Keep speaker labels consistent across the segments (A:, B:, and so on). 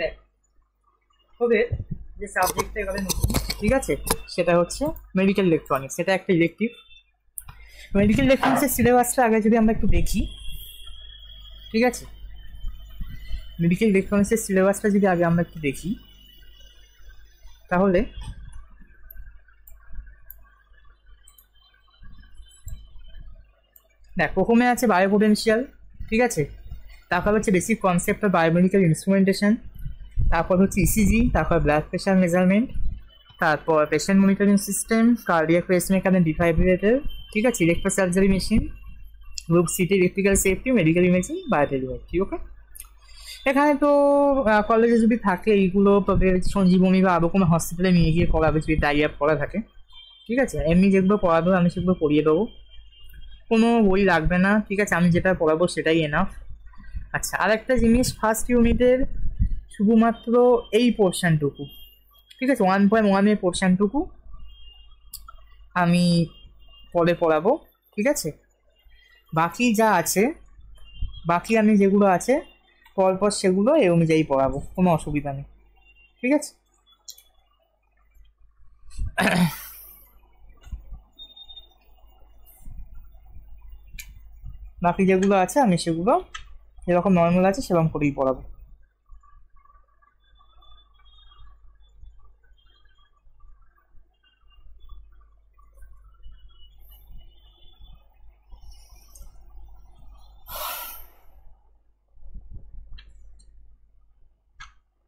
A: দেখ, ওদের যে সাবজেক্টটা এবারে নতুন, ঠিক আছে, সেটা হচ্ছে মেডিকেল ইলেকট্রনিক্স। সেটা একটা ইলেকটিভ। মেডিকেল ইলেকট্রনিক্সের সিলেবাসটা আগে যদি আমরা একটু দেখি, ঠিক আছে, মেডিকেল ইলেকট্রনিক্সের সিলেবাসটা যদি আগে আমরা একটু দেখি, তাহলে দেখ, প্রথমে আছে বায়োপোটেনশিয়াল, ঠিক আছে, তারপর হচ্ছে basic concept of biomedical instrumentation, তারপর হচ্ছে ইসিজি, তারপর ব্লাড প্রেশার মেজারমেন্ট, তারপর patient monitoring system, cardiac pacemaker and defibrillator, ঠিক আছে, electrosurgery machine, group city, electrical safety, medical imaging, biotelemetry. Okay, এখানে তো কলেজে যদি থাকে এইগুলো, তবে সঞ্জীবনী বা আরও কোনো হসপিটালে নিয়ে গিয়ে পড়াবে যদি টাই আপ করা থাকে, ঠিক আছে। এমনি যেগুলো পড়াবো আমি সেগুলো পড়িয়ে দেবো, কোনো বই লাগবে না, ঠিক আছে, আমি যেটা পড়াবো সেটাই এনাফ। আচ্ছা, আর একটা জিনিস, ফার্স্ট ইউনিটের শুধুমাত্র এই পোর্শনটুকু, ঠিক আছে, 1.1 পোর্শনটুকু আমি পরে পড়াবো, ঠিক আছে। বাকি যা আছে, বাকি আমি যেগুলো আছে পরপর সেগুলো এই অনুযায়ী পড়াবো, কোনো অসুবিধা নেই, ঠিক আছে। বাকি যেগুলো আছে আমি সেগুলো যেরকম নর্মাল আছে সেরকম করেই পড়াবো।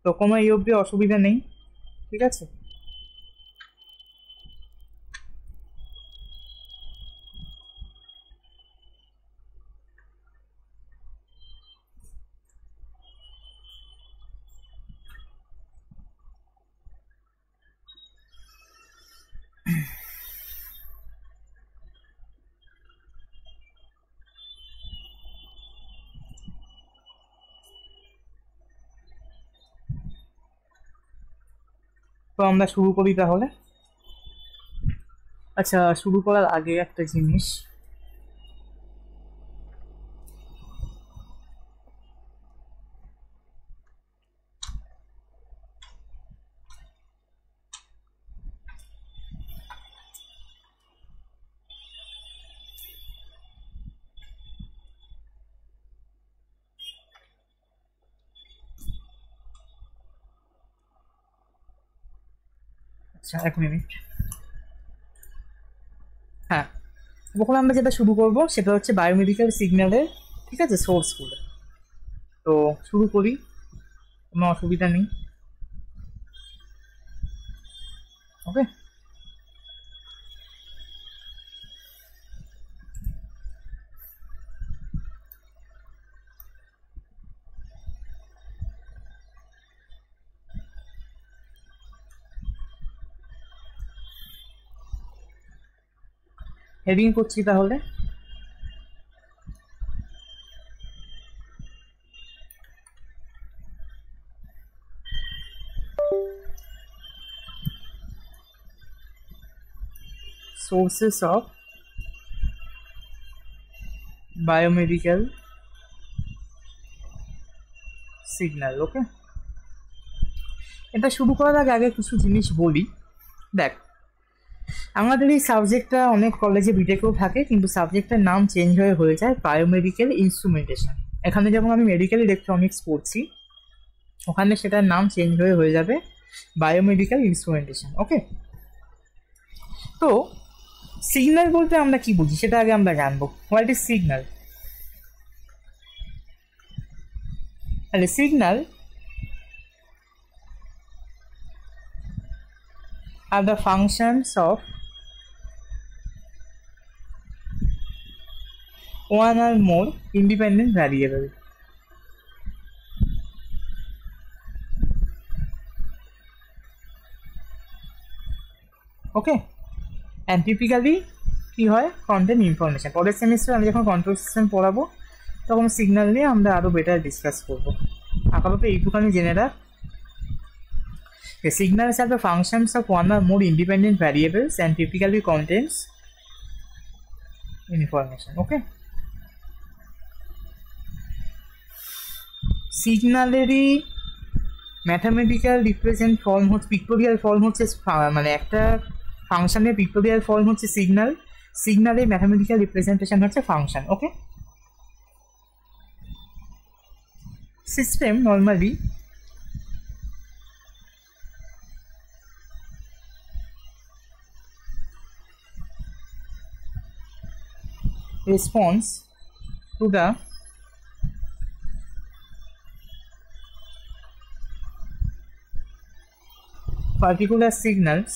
A: তো কোনো এই অবধি অসুবিধা নেই, ঠিক আছে। তো আমরা শুরু করি তাহলে। আচ্ছা, শুরু করার আগে একটা জিনিস, আচ্ছা 1 মিনিট। হ্যাঁ, তখন আমরা যেটা শুরু করব সেটা হচ্ছে বায়োমেডিক্যাল সিগন্যালের, ঠিক আছে, সোর্সগুলো। তো শুরু করি, কোনো অসুবিধা নেই। ওকে, হেডিং করছি তাহলে। Sources of biomedical signal. Okay, এটা শুরু করার আগে আগে কিছু জিনিস বলি। দেখ, আমাদের এই সাবজেক্টটা অনেক কলেজে বিটেকেও থাকে, কিন্তু সাবজেক্টের নাম চেঞ্জ হয়ে যায় বায়োমেডিক্যাল ইনস্ট্রুমেন্টেশন। এখানে যেমন আমি মেডিকেল ইলেকট্রনিক্স পড়ছি, ওখানে সেটার নাম চেঞ্জ হয়ে যাবে বায়োমেডিক্যাল ইনস্ট্রুমেন্টেশন। ওকে, তো সিগন্যাল বলতে আমরা কি বুঝি সেটা আগে আমরা জানবো। What is signal? তাহলে signal are the functions of one or more independent variable. Okay, and typically কী হয়, কন্টেন্ট ইনফরমেশন। পরের সেমিস্টার আমি যখন কন্ট্রোল সিস্টেম পড়াবো তখন সিগন্যাল নিয়ে আমরা আরও বেটার ডিসকাস করবো। আপাতত এইটুখানি জেনে রাখ। The signals are the functions of one or more independent variables and typically contains information. Okay, সিগন্যালেরই ম্যাথামেটিক্যাল রিপ্রেজেন্ট ফর্ম হচ্ছে, পিক্টোরিয়াল ফর্ম হচ্ছে মানে একটা ফাংশনের পিক্টোরিয়াল ফর্ম হচ্ছে সিগন্যাল, সিগন্যালের ম্যাথামেটিক্যাল রিপ্রেজেন্টেশন হচ্ছে function. Okay, system normally responds to the particular signals।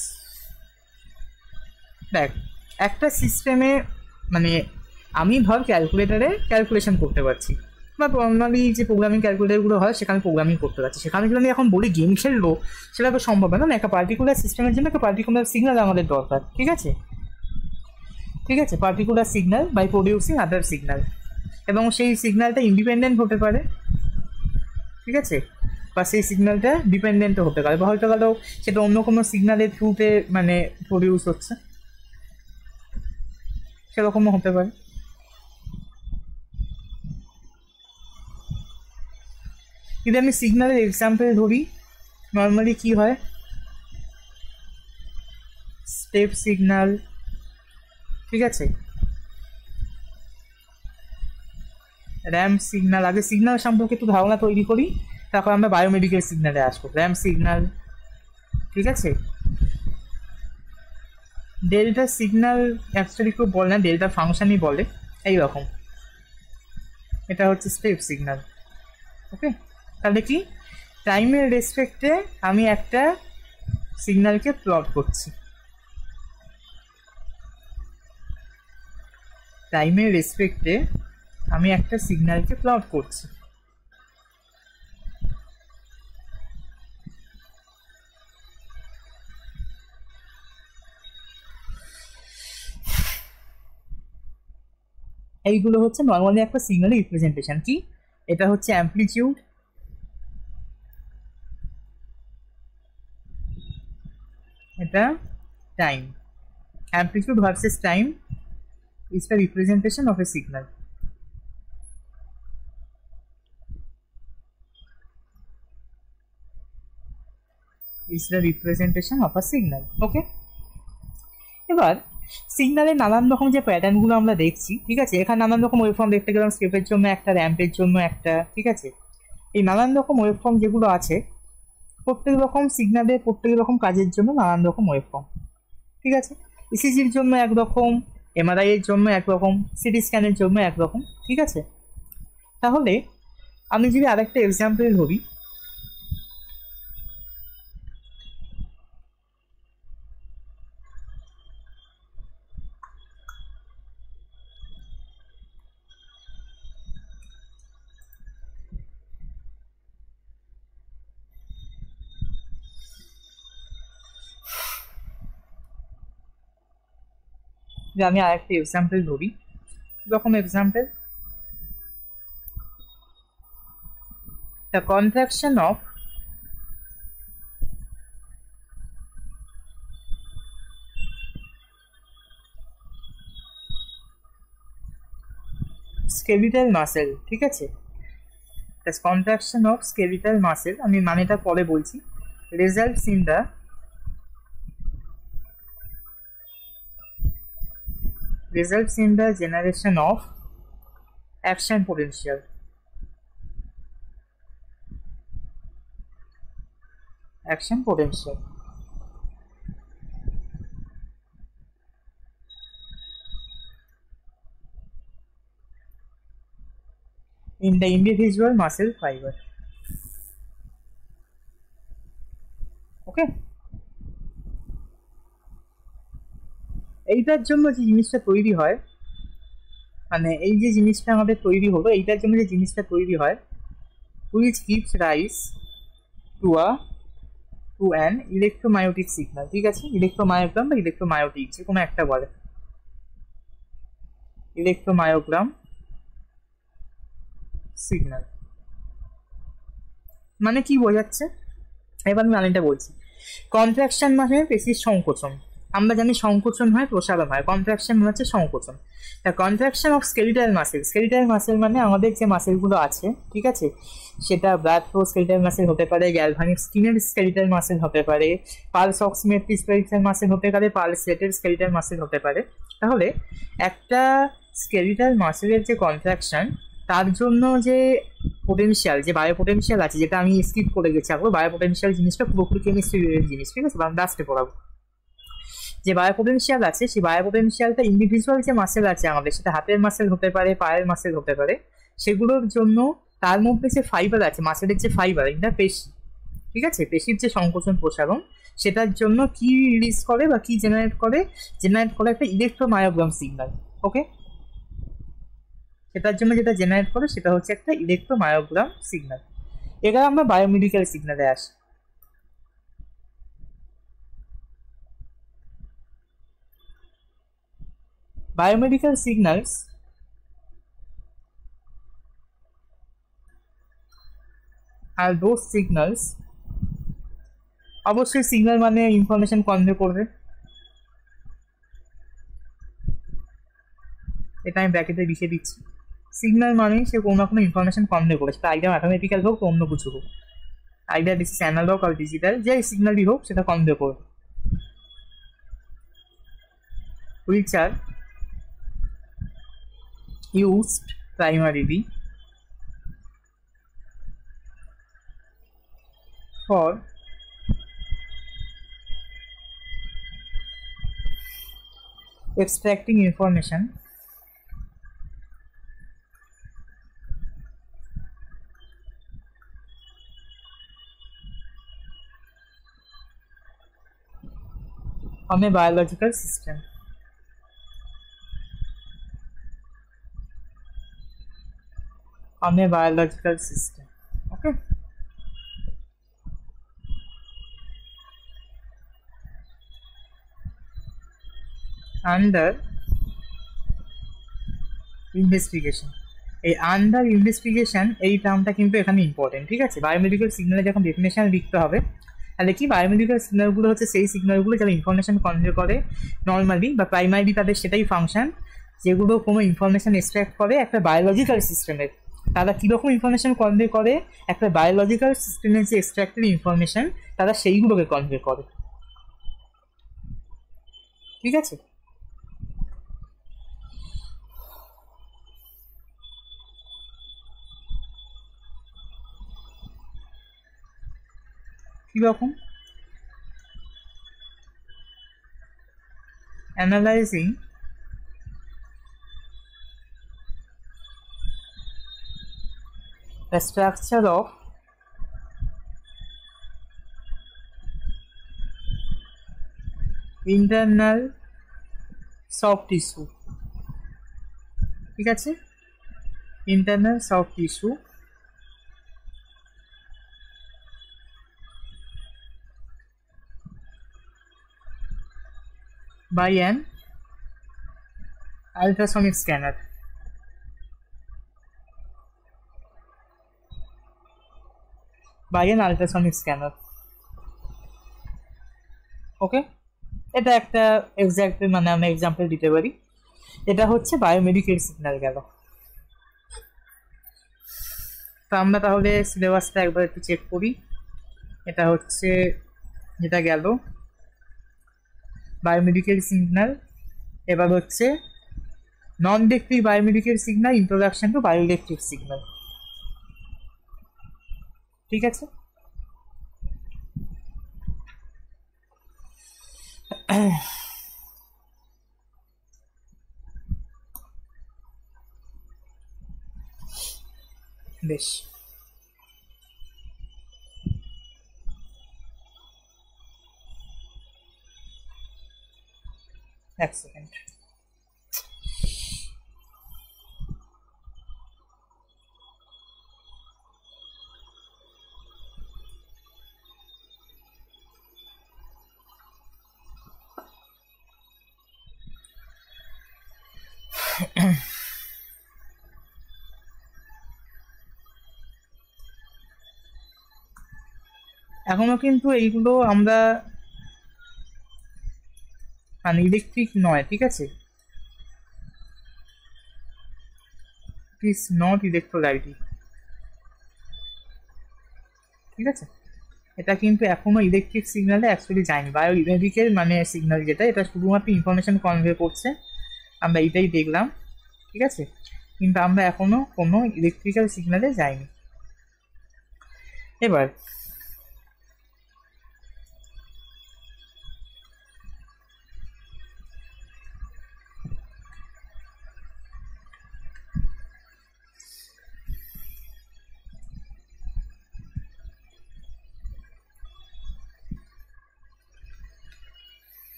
A: দেখ, একটা সিস্টেমে মানে আমি ধর ক্যালকুলেটারে ক্যালকুলেশন করতে পারছি, বা নর্মালি যে প্রোগ্রামিং ক্যালকুলেটারগুলো হয় সেখানে প্রোগ্রামিং করতে পারছি, সেখানে যদি আমি এখন বলি গেম খেলবো সেটা তো সম্ভব না। একটা পার্টিকুলার সিস্টেমের জন্য একটা পার্টিকুলার সিগন্যাল আমাদের দরকার, ঠিক আছে, ঠিক আছে, particular signal by producing other signal, এবং সেই সিগন্যালটা ইন্ডিপেন্ডেন্ট হতে পারে, ঠিক আছে, বা সেই সিগন্যালটা ডিপেন্ডেন্টও হতে পারে, বা হয়তো গেল সেটা অন্য কোনো সিগন্যালের থ্রুতে মানে প্রডিউস হচ্ছে, সেরকমও হতে পারে। যদি আমি সিগন্যালের এক্সাম্পল ধরি, নর্মালি কি হয়, স্টেপ সিগন্যাল, ঠিক আছে, র্যাম্প সিগন্যাল। আগে সিগন্যাল সম্পর্কে একটু ধারণা তৈরি করি, তারপর আমরা বায়োমেডিক্যাল সিগন্যালে আসবো। র্যাম্প সিগন্যাল, ঠিক আছে, ডেল্টা সিগন্যাল অ্যাকচুয়ালি কেউ বলে না, ডেল্টা ফাংশনই বলে, এইরকম। এটা হচ্ছে স্টেপ সিগন্যাল। ওকে, তাহলে কি টাইমের রেসপেক্টে আমি একটা সিগন্যালকে প্লট করছি, টাইমের রেসপেক্টে আমি একটা সিগন্যালকে প্লট করছি। এইগুলো হচ্ছে নর্মালি একটা সিগন্যালের রিপ্রেজেন্টেশন। কি, এটা হচ্ছে অ্যাম্পলিটিউড, এটা time. Amplitude versus time is the representation of a signal. Is the representation of a signal. Okay, এবার সিগন্যালের নানান রকম যে প্যাটার্নগুলো আমরা দেখছি, ঠিক আছে, এখানে নানান রকম ওয়েভফর্ম দেখতে গেলাম, স্টেপের জন্য একটা, র্যাম্পের জন্য একটা, ঠিক আছে, এই নানান রকম ওয়েভফর্ম যেগুলো আছে, প্রত্যেক রকম সিগন্যালের প্রত্যেক রকম কাজের জন্য নানান রকম ওয়েভফর্ম, ঠিক আছে, ইসিজির জন্য একরকম, এমআরআই এর জন্য একরকম, সিটি স্ক্যানের জন্য একরকম, ঠিক আছে। তাহলে আমি যদি আরেকটা এক্সাম্পল ধরি, যে আমি আরেকটা এক্সাম্পল ধরি, এরকম example, the contraction of skeletal muscle, ঠিক আছে, the contraction of skeletal muscle, আমি মানেটা পরে বলছি, results in the generation of action potential, in the individual muscle fiber. ওকে, এইটার জন্য যে জিনিসটা তৈরি হয়, মানে এই যে জিনিসটা আমাদের তৈরি হলো, এইটার জন্য যে জিনিসটা তৈরি হয়, which gives rise to an electromyotic signal, ঠিক আছে, ইলেকট্রোমায়োগ্রাম বা ইলেকট্রোমায়োটিক যে কোনো একটা বলে, ইলেকট্রোমায়োগ্রাম সিগন্যাল। মানে কি বোঝাচ্ছে, এবার আমি মানেটা বলছি। কন্ট্রাকশন মানে পেশির সংকোচন, আমরা জানি সংকোচন হয়, প্রসারণ হয়। কন্ট্রাকশন হচ্ছে সংকোচন। তা contraction of skeletal muscle, skeletal muscle মানে আমাদের যে মাসেলগুলো আছে, ঠিক আছে, সেটা ব্লাড ফ্লো স্কেলিটাল মাসেল হতে পারে, গ্যালভানিক স্কিনের স্কেলিটাল মাসেল হতে পারে, পালস অক্সিমেট্রি স্কেলিটাল মাসেল হতে পারে, পালস রেটের স্কেলিটাল মাসেল হতে পারে। তাহলে একটা স্কেলিটাল মাসেলের যে কন্ট্রাকশন, তার জন্য যে পোটেনশিয়াল, যে বায়ো পোটেনশিয়াল আছে, যেটা আমি স্কিপ করে গেছি আগে, বায়ো পোটেনশিয়াল জিনিসটা পুরোপুরি কেমিস্ট্রি রিলেটেড জিনিস, ঠিক আছে, বা লাস্টে পড়াবো। যে বায়ো পোটেনশিয়াল আছে, সেই বায়ো পোটেনশিয়ালটা ইন্ডিভিজুয়াল যে মাসেল আছে আমাদের, সেটা হাতের মাসেল হতে পারে, পায়ের মাসেল হতে পারে, সেগুলোর জন্য তার মধ্যে যে ফাইবার আছে, মাসেলের যে ফাইবার, এটা পেশি, ঠিক আছে, পেশির যে সংকোচন প্রসারণ, সেটার জন্য কি রিলিজ করে বা কি জেনারেট করে, জেনারেট করে একটা ইলেকট্রোমায়োগ্রাম সিগন্যাল। ওকে, সেটার জন্য যেটা জেনারেট করে সেটা হচ্ছে একটা ইলেকট্রোমায়োগ্রাম সিগন্যাল। এবার আমরা বায়োমেডিক্যাল সিগন্যালে আসি। Biomedical signals are those signals, অবশ্যই সিগন্যাল মানে ইনফরমেশন কনভে করবে, এটা আমি ব্র্যাকেটে লিখে দিচ্ছি। সিগন্যাল মানে সে কোনো না কোনো ইনফরমেশন কনভে করে, সেটা আইডিয়া ম্যাথামেটিক্যাল হোক, অন্য কিছু হোক, আইডিয়া দিস অ্যানালগ আর ডিজিটাল, যে সিগন্যালই হোক সেটা কনভে করবে। which are used primarily for extracting information on a biological system. On a biological system. Okay. Under investigation. এই আন্ডার ইনভেস্টিগেশন এই টার্মটা কিন্তু এখানে ইম্পর্টেন্ট, ঠিক আছে। বায়োমেডিক্যাল সিগন্যালে যখন ডেফিনেশন লিখতে হবে, তাহলে কি বায়োমেডিক্যাল সিগন্যালগুলো হচ্ছে সেই সিগন্যালগুলো যারা ইনফরমেশন কনভে করে নর্মালি বা প্রাইমারি, তাদের সেটাই ফাংশন, যেগুলো কোনো ইনফরমেশন এক্সট্র্যাক্ট করে একটা বায়োলজিক্যাল সিস্টেমের। তারা কীরকম ইনফরমেশন কনভে করে, একটা বায়োলজিক্যাল সিস্টেমের যে এক্সট্র্যাক্টেড ইনফরমেশন, তারা সেইগুলোকে কনভে করে, ঠিক আছে। কীরকম? Analysing the structure of internal soft tissue, ঠিক আছে, internal soft tissue by an ultrasonic scanner. By an ultrasonic scanner. ওকে, এটা একটা এক্সাক্ট মানে আমি এক্সাম্পল দিতে পারি। এটা হচ্ছে বায়োমেডিক্যাল সিগন্যাল গেল। তো আমরা তাহলে সিলেবাসটা একবার একটু চেক করি। এটা হচ্ছে যেটা গেল বায়োমেডিক্যাল সিগন্যাল। এবার হচ্ছে non electric biomedical signal, introduction to bioelectric signal, ঠিক আছে। বেশ, এক সেকেন্ড। এখনো কিন্তু এইগুলো আমরা মানে ইলেকট্রিক নয়, ঠিক আছে, ইট ইজ নট ইলেকট্রোলাইটিক, ঠিক আছে। এটা কিন্তু এখনো ইলেকট্রিক সিগন্যালে অ্যাকচুয়ালি যায়নি, বায়োমেডিকেল মানে সিগন্যাল যেটা, এটা শুধুমাত্র ইনফরমেশন কনভে করছে, আমরা এটাই দেখলাম, ঠিক আছে, কিন্তু আমরা এখনো কোনো ইলেকট্রিক্যাল সিগন্যালে যাইনি। এবার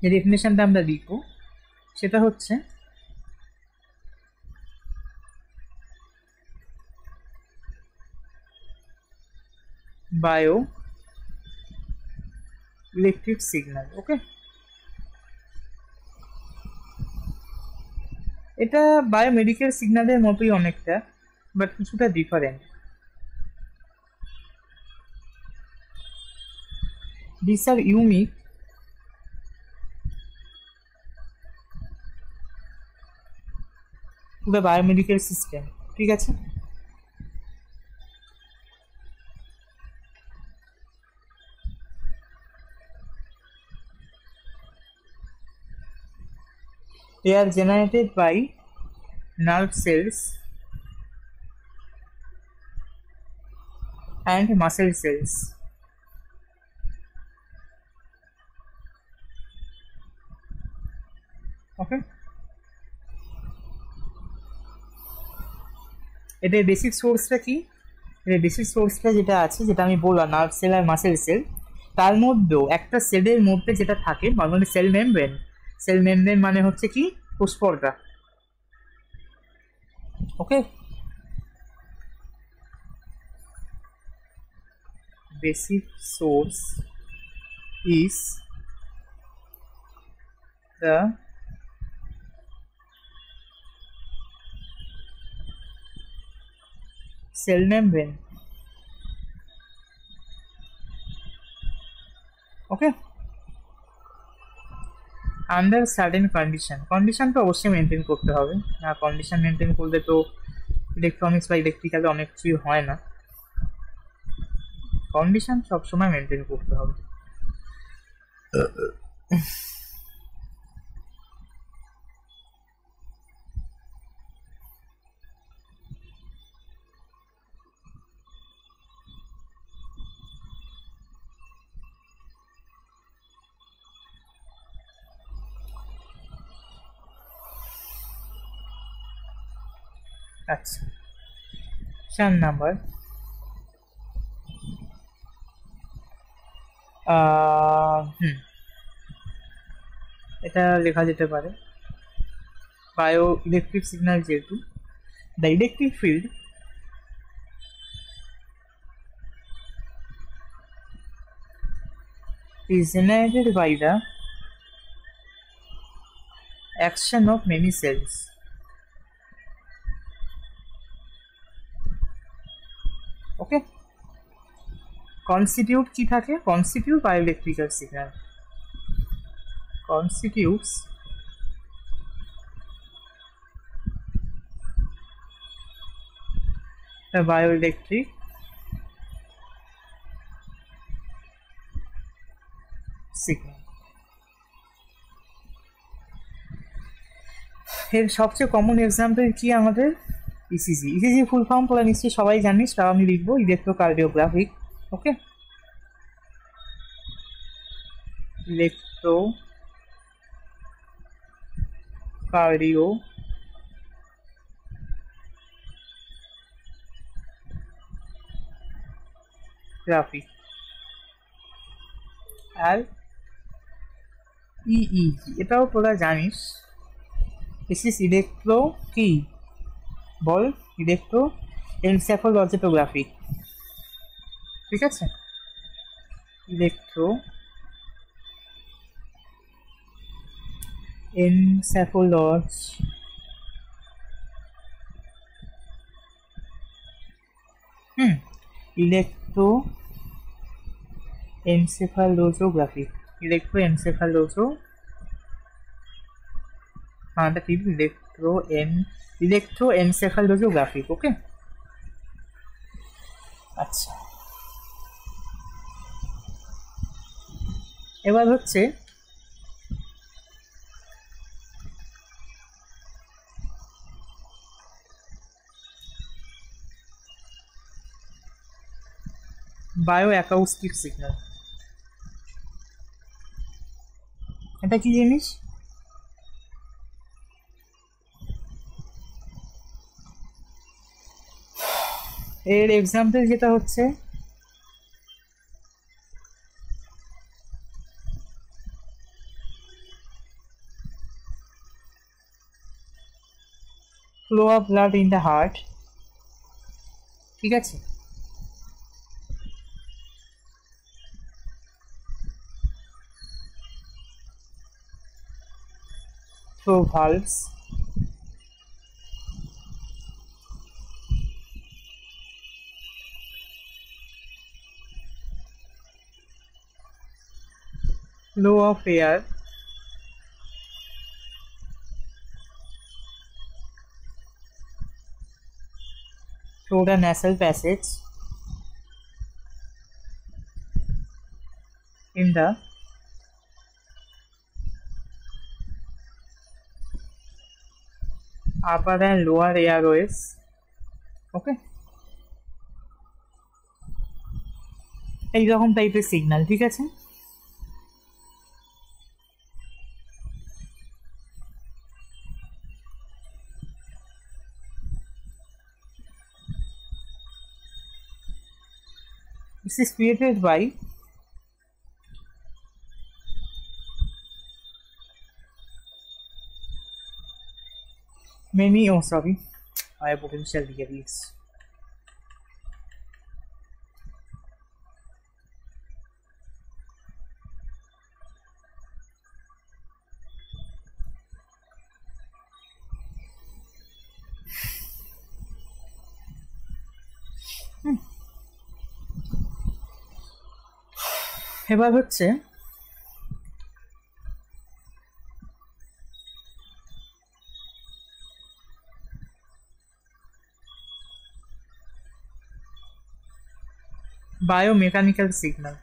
A: যে ডেফিনেশনটা আমরা লিখব সেটা হচ্ছে বায়ো ইলেকট্রিক সিগন্যাল। ওকে, এটা বায়োমেডিকেল সিগন্যালের মতোই অনেকটা, বাট কিছুটা different. This are unique to the biomedical system, ঠিক আছে। They are generated by nerve cells and muscle cells. Okay, এদের বেসিক সোর্সটা কি, এদের বেসিক সোর্সটা যেটা আছে, যেটা আমি বললাম নার্ভ সেল আর মাসেল সেল, তার মধ্যেও একটা সেলের মধ্যে যেটা থাকে normally cell membrane, cell membrane মানে হচ্ছে কি কোষপর্দা। ওকে, basic source is the cell membrane. Okay, under certain condition তো অবশ্যই মেনটেন করতে হবে, না কন্ডিশন মেনটেন করলে তো ইলেকট্রনিক্স বা ইলেকট্রিক্যালে অনেক কিছুই হয় না, কন্ডিশন সবসময় মেনটেন করতে হবে। আচ্ছা, 4 নাম্বার, এটা লেখা যেতে পারে বায়ো ইলেকট্রিক সিগন্যাল যেহেতু, the electric field is generated by the action of many cells. Okay, constitute কি থাকে, constitute bioelectrical signal, constitutes the bioelectric signal. এর সবচেয়ে কমন এক্সাম্পল কি আমাদের ইসিজি। ইসিজি ফুল ফর্ম তোরা নিশ্চয়ই সবাই জানিস, তাও আমি লিখবো ইলেকট্রোকার্ডিওগ্রাফিক। ওকে, ইলেকট্রোকার্ডিওগ্রাফি আর ইইজি, এটাও তোরা জানিস। দিস ইজ ইলেকট্রো কি বল, ইলেকট্রো এনসেফালোগ্রাফি, ঠিক আছে, ইলেকট্রো ইলেকট্রো এনসেফালোগ্রাফি। ইলেকট্রোএনসেফালোগ্রাফিক। ওকে, আচ্ছা, এবার হচ্ছে বায়ো অ্যাকাউস্টিক সিগন্যাল। এটা কি জিনিস? এর এক্সাম্পল যেটা হচ্ছে flow of blood in the heart, ঠিক আছে, through valves, flow of air through the nasal passage in the upper and lower airways। ওকে, এইরকম টাইপের সিগন্যাল, ঠিক আছে। This is created by many, oh sorry, I have potential theories। এবার হচ্ছে biomechanical signal।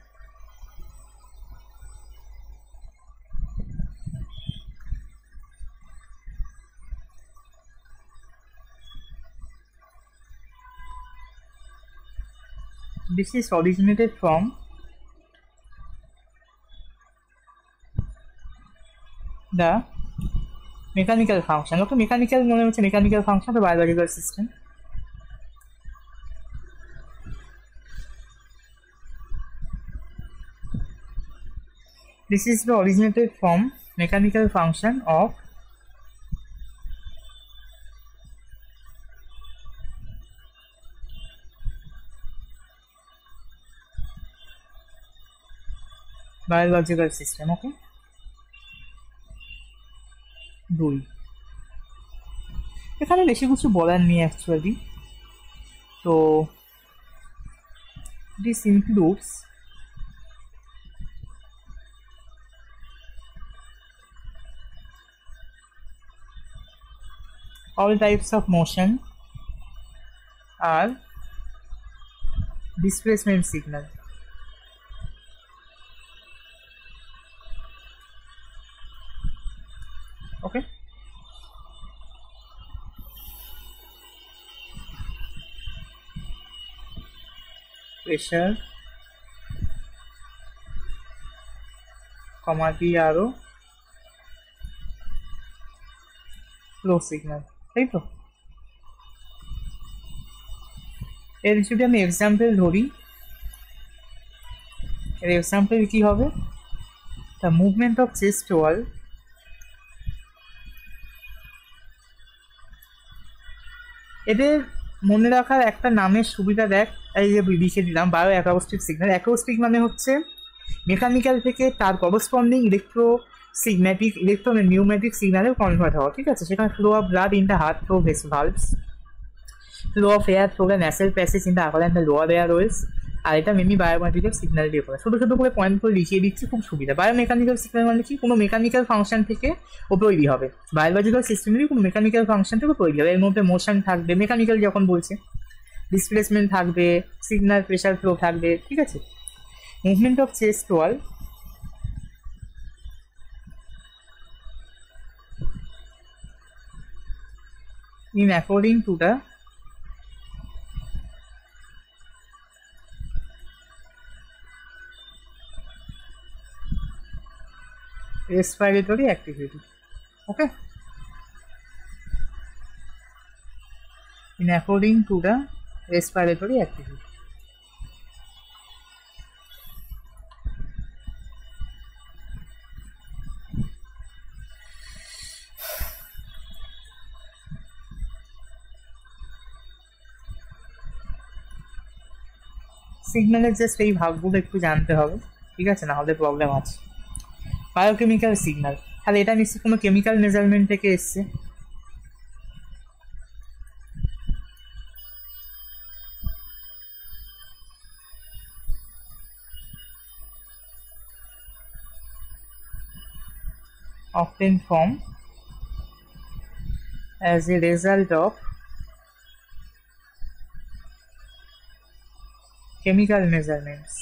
A: This is originated from the mechanical function। Okay, mechanical মনে হচ্ছে mechanical function of the biological system। This is the originated from mechanical function of biological system। Okay, 2 এখানে বেশি কিছু বলার নেই actually. তো this includes all types of motion are displacement signal। Okay, pressure, comma PRO, flow signal, তাই তো। এর যদি আমি এক্সাম্পল ধরি, এর এক্সাম্পল কি হবে? দ্য মুভমেন্ট অফ চেস্ট ওয়াল এদের মনে রাখার একটা নামের সুবিধা দেখ, এই যে লিখে দিলাম বায়ো অ্যাকাউস্টিক সিগন্যাল। অ্যাকাউস্টিক মানে হচ্ছে মেকানিক্যাল থেকে তার করসপন্ডিং নিউম্যাটিক সিগন্যালে কনভার্ট হওয়া, ঠিক আছে। সেখানে flow of blood in the heart through vessels, flow of air through the nasal passage in the upper and the lower airways, আর এটা মেনলি বায়োমেকানিক্যাল সিগন্যাল দিয়ে করে। ছোটো ছোটো করে পয়েন্ট করে লিখিয়ে দিচ্ছি, খুব সুবিধা। বায়োমেকানিক্যাল সিগন্যাল মানে কি, কোনো মেকানিক্যাল ফাংশন থেকে ও তৈরি হবে। বায়োলজিক্যাল সিস্টেমেরই কোনো মেকানিক্যাল ফাংশন থেকে তৈরি হবে। এর মধ্যে মোশন থাকবে, মেকানিক্যাল যখন বলছে, ডিসপ্লেসমেন্ট থাকবে, সিগন্যাল প্রেশার ফ্লো থাকবে, ঠিক আছে। Movement of chest wall, in according to the respiratory activity. Okay, in according to the respiratory activity. সিগন্যালের জাস্ট এই ভাগগুলো একটু জানতে হবে, ঠিক আছে, না হলে প্রবলেম আছে। বায়োকেমিক্যাল সিগন্যাল, তাহলে এটা নিশ্চয়ই কোনো কেমিক্যাল মেজারমেন্ট থেকে এসছে। often form as a result of chemical measurements.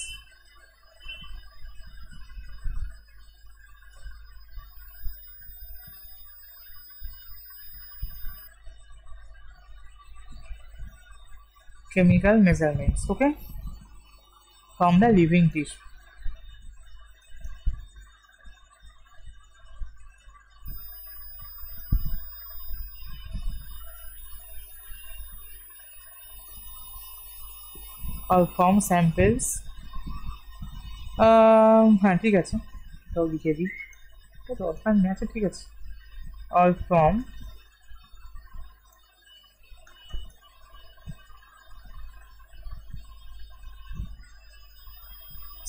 A: Chemical measurements, okay, from the living tissue. or from samples, হ্যাঁ ঠিক আছে, তাও লিখে দিই, দরকার নেই, আচ্ছা ঠিক আছে, or from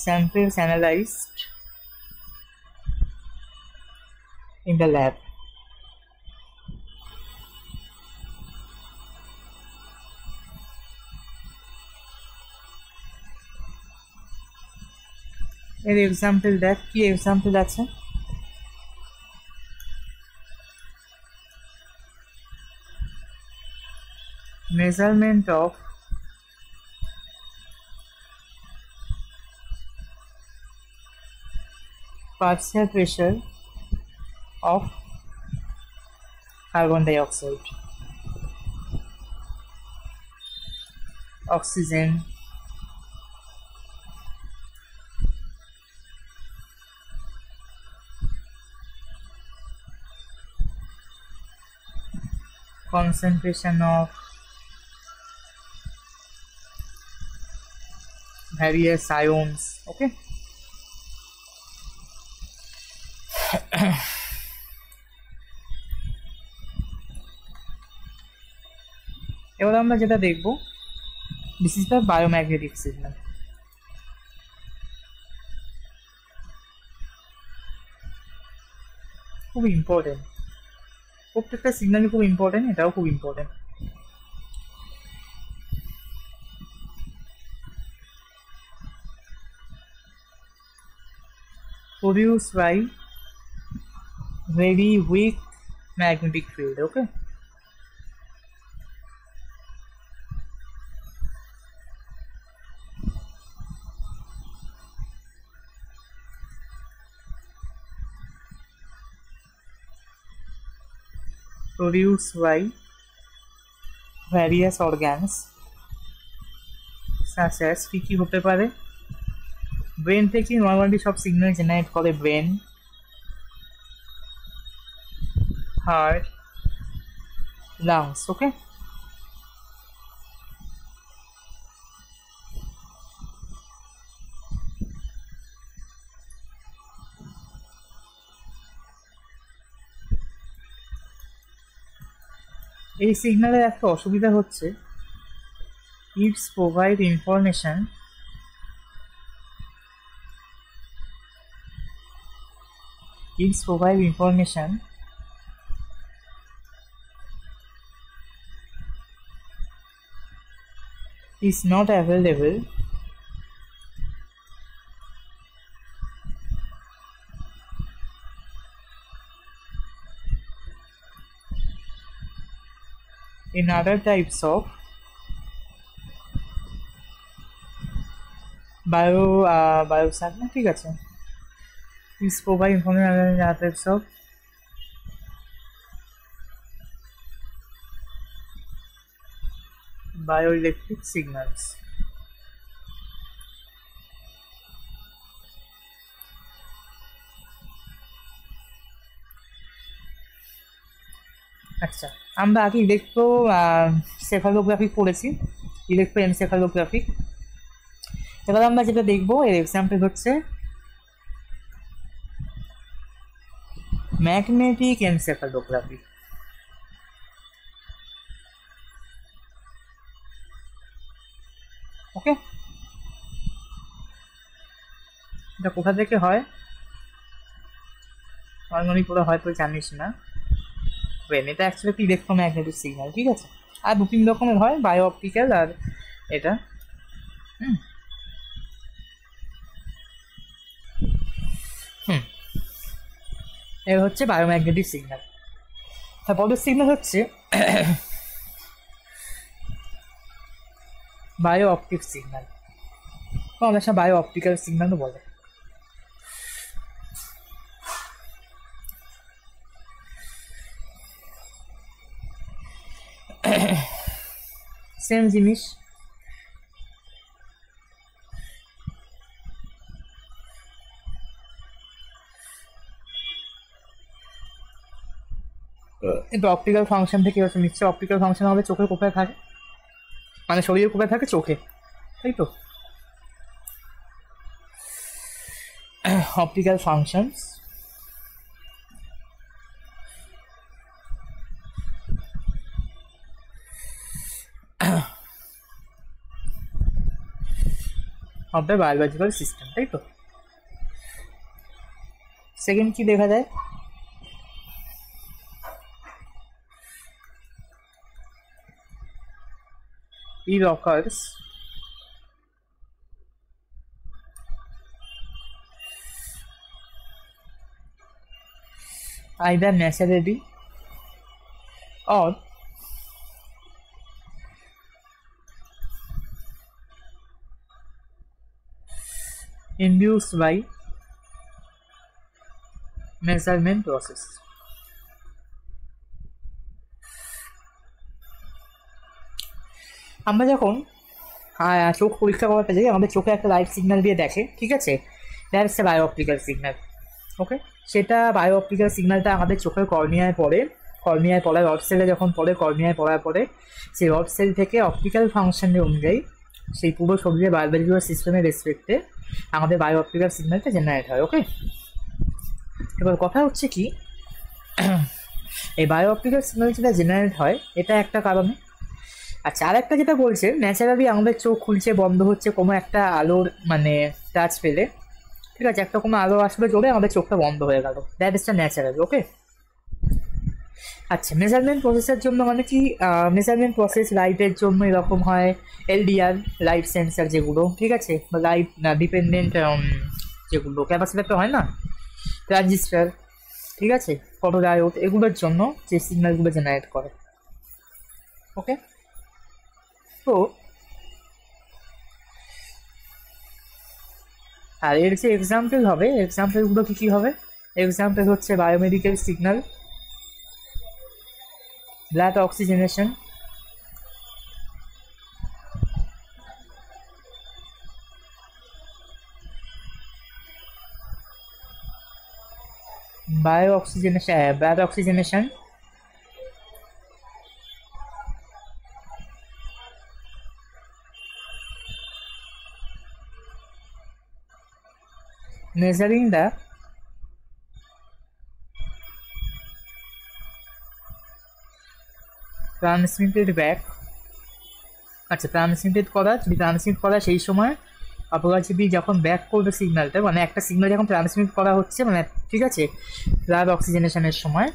A: samples analyzed in the lab. এর এক্সাম্পল দেখ, কি এক্সাম্পল আছে? measurement of partial pressure of carbon dioxide, oxygen, concentration of various ions, okay. এবার আমরা যেটা দেখব, দিস ইজ দ্য বায়োম্যাগনেটিক সিগন্যাল। খুব ইম্পর্টেন্ট, প্রত্যেকটা সিগন্যালই খুব ইম্পর্টেন্ট, এটাও খুব important. produced by very weak magnetic field, okay. produced by various organs such as কি হতে পারে, ব্রেন থেকে নর্মালি সব সিগন্যাল জেনারেট করে ব্রেন, হার্ট, লাংস, ওকে। এই সিগন্যালের একটা অসুবিধা হচ্ছে, it's provide information is not available in other types of biosat না ঠিক আছে is provide information in other types of bioelectric signals. আচ্ছা আমরা আগে ইলেকট্রোসেফালোগ্রাফি পড়েছি, ইলেকট্রোএনসেফালোগ্রাফি। এবার আমরা যেটা দেখবো এর এক্সাম্পল হচ্ছে ম্যাগনেটিক এনসেফালোগ্রাফি। ওকে, এটা কোথা থেকে হয় নর্মালি পুরো হয়তো জানিস না, এটা অ্যাকচুয়ালি একটা ইলেকট্রোম্যাগনেটিক সিগন্যাল, ঠিক আছে। আর দু তিন রকমের হয়, বায়ো অপটিক্যাল আর এটা। এর হচ্ছে বায়োম্যাগনেটিক সিগন্যাল। তারপরের সিগন্যাল হচ্ছে বায়ো অপটিক সিগন্যাল, অনেক সময় বায়ো অপটিক্যাল সিগন্যালও বলে। সেম জিনিস, কিন্তু অপটিক্যাল ফাংশন থেকে হচ্ছে নিশ্চয়ই অপটিক্যাল ফাংশন হবে চোখের কোথায় থাকে, মানে শরীরের কোথায় থাকে, চোখে, তাই তো। Optical functions of the biological system, তাই তো। সেকেন্ড কি দেখা যায়, it occurs either naturally or induced by measurement process. আমরা যখন চোখ পরীক্ষা করাতে যাই আমাদের চোখে একটা লাইট সিগন্যাল দিয়ে দেখে, ঠিক আছে, that is a bio optical signal. Okay, সেটা বায়ো অপটিক্যাল সিগন্যালটা আমাদের চোখের কর্নিয়ায় পড়ে, কর্নিয়ায় পড়ে রড সেলে যখন পড়ে, কর্নিয়ায় পড়ার পরে সেই রড সেল থেকে অপটিক্যাল ফাংশনের অনুযায়ী সেই পুরো শরীরের বায়োলজিক্যাল সিস্টেমের রেসপেক্টে আমাদের বায়ো অপটিক্যাল সিগন্যালটা জেনারেট হয়। ওকে, এবার কথা হচ্ছে কি, এই বায়ো অপটিক্যাল সিগন্যাল যেটা জেনারেট হয় এটা একটা কারণে। আচ্ছা, আর একটা যেটা বলছে ন্যাচারালি আমাদের চোখ খুলছে বন্ধ হচ্ছে কোনো একটা আলোর মানে টাচ পেলে, ঠিক আছে, একটা কোনো আলো আসবে জোরে আমাদের চোখটা বন্ধ হয়ে গেল, দ্যাট ইজ দ্য ন্যাচারাল। ওকে, আচ্ছা, মেজারমেন্ট প্রসেসের জন্য মানে কি, মেজারমেন্ট প্রসেস লাইটের জন্য এরকম হয় এলডিআর লাইট সেন্সার যেগুলো, ঠিক আছে, লাইট ডিপেন্ডেন্ট যেগুলো ক্যাপাসিটার হয় না, ট্রানজিস্টার, ঠিক আছে, ফটোডায়োড, এগুলোর জন্য যে সিগন্যালগুলো জেনারেট করে। ওকে, তো আর এর যে এক্সাম্পল হবে, এক্সাম্পলগুলো কী কী হবে, এক্সাম্পল হচ্ছে biomedical signal, blood oxygenation, blood oxygenation, measuring the transmitted back. আচ্ছা, ট্রান্সমিট করা সেই সময় আপনারা যদি যখন ব্যাক করবে সিগন্যালটা, মানে একটা সিগন্যাল যখন ট্রান্সমিট করা হচ্ছে, মানে ঠিক আছে, ব্লাড অক্সিজেনেশনের সময়,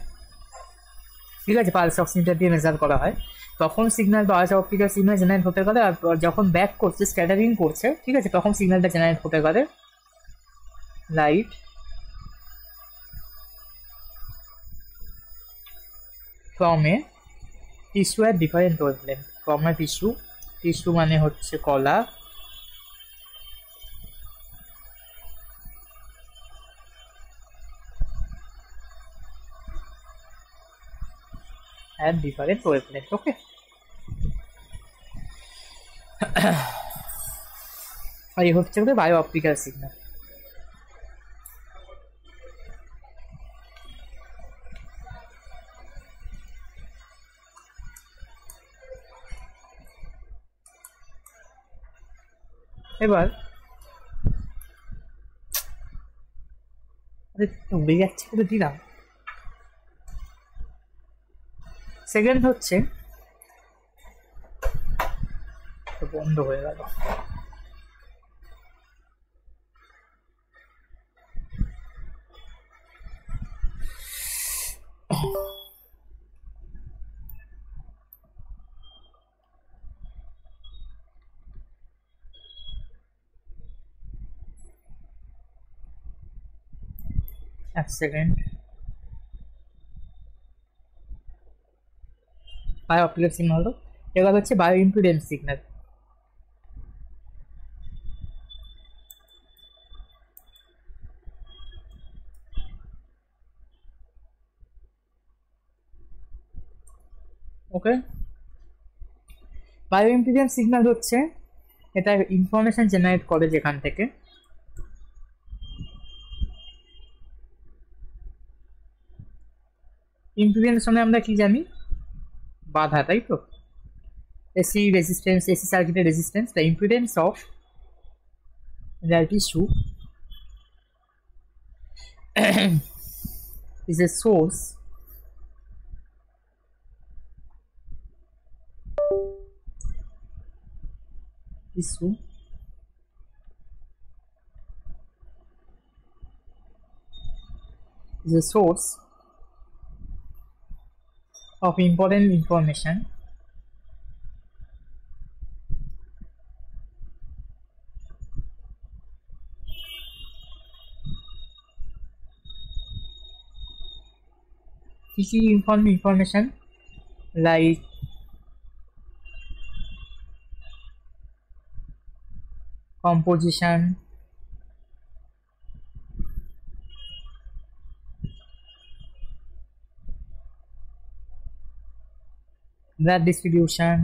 A: ঠিক আছে, পালস অক্সিমিটার দিয়ে মেজার করা হয়, তখন সিগন্যাল বা অপটিক্যাল সিগন্যাল জেনারেট হতে পারে। আর যখন ব্যাক করছে, স্ক্যাটারিং করছে, ঠিক আছে, তখন সিগন্যালটা জেনারেট হতে পারে লাইট from a টিস্যু এর ডিফারেন্ট ওয়েভলেন্থ। কমা টিস্যু, টিস্যু মানে হচ্ছে কলা, and different wavelength. Okay. আর এই হচ্ছে বায়ো অপটিক্যাল সিগন্যাল। এবার উড়ে যাচ্ছে করে দিলাম। সেকেন্ড হচ্ছে বন্ধ হয়ে গেল। এক সেকেন্ড। বায়ো অপটিক্যাল সিগন্যাল হলো, এবার হচ্ছে বায়ো ইম্পিডেন্স সিগন্যাল। ওকে, বায়ো ইম্পিডেন্স সিগন্যাল হচ্ছে এটা ইনফরমেশন জেনারেট করে যেখান থেকে ইম্পিডেন্স মানে আমরা কি জানি, বাধা, তাই তো? এসি রেজিস্ট্যান্স, এসি সার্কিটের resistance, the impedance of the tissue is a source tissue is a source of important information key information like composition, blood distribution,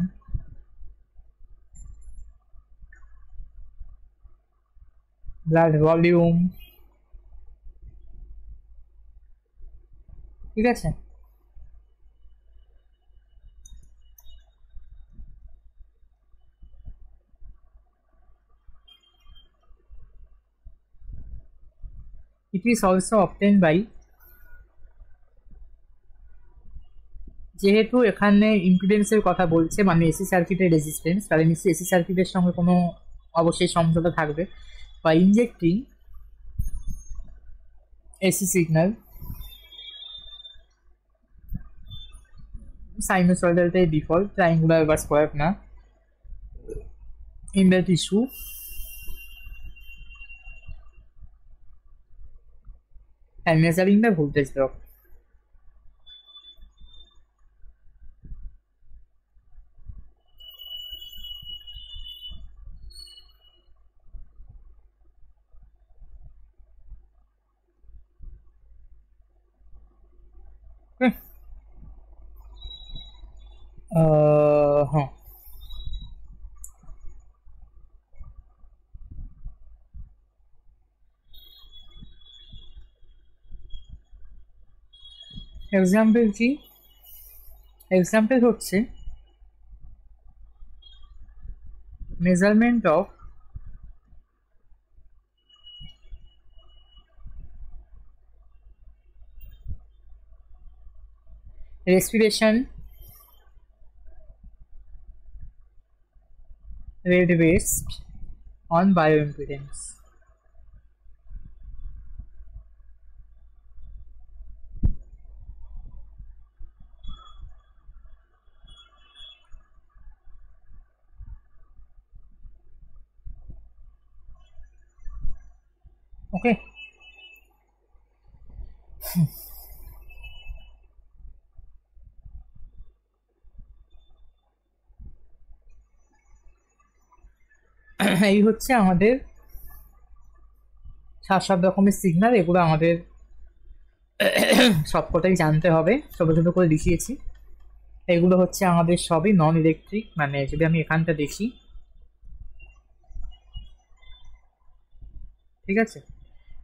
A: blood volume, ঠিক আছে? It is also obtained by, যেহেতু এখানে ইম্পিডেন্সের কথা বলছে মানে AC সার্কিটের resistance, তাহলে নিশ্চয়ই এসি সার্কিটের সঙ্গে কোনো অবশ্যই সমঝোতা থাকবে। বা ইনজেক্টিং এসি সিগন্যাল, সাইনোসয়েডালটাই ডিফল্ট, ট্রাইঙ্গুলার বা স্কোয়ার না, in the tissue and measuring the voltage drop. Okay. হ্যাঁ, এক্সাম্পল কি? এক্সাম্পল হচ্ছে measurement of respiration rate based on bioimpedance. Okay. এই হচ্ছে আমাদের সব রকমের সিগন্যাল, এগুলো আমাদের সবকটাই জানতে হবে, ছোটো ছোটো করে লিখিয়েছি। এগুলো হচ্ছে আমাদের সবই নন ইলেকট্রিক, মানে যদি আমি এখানটা দেখি, ঠিক আছে,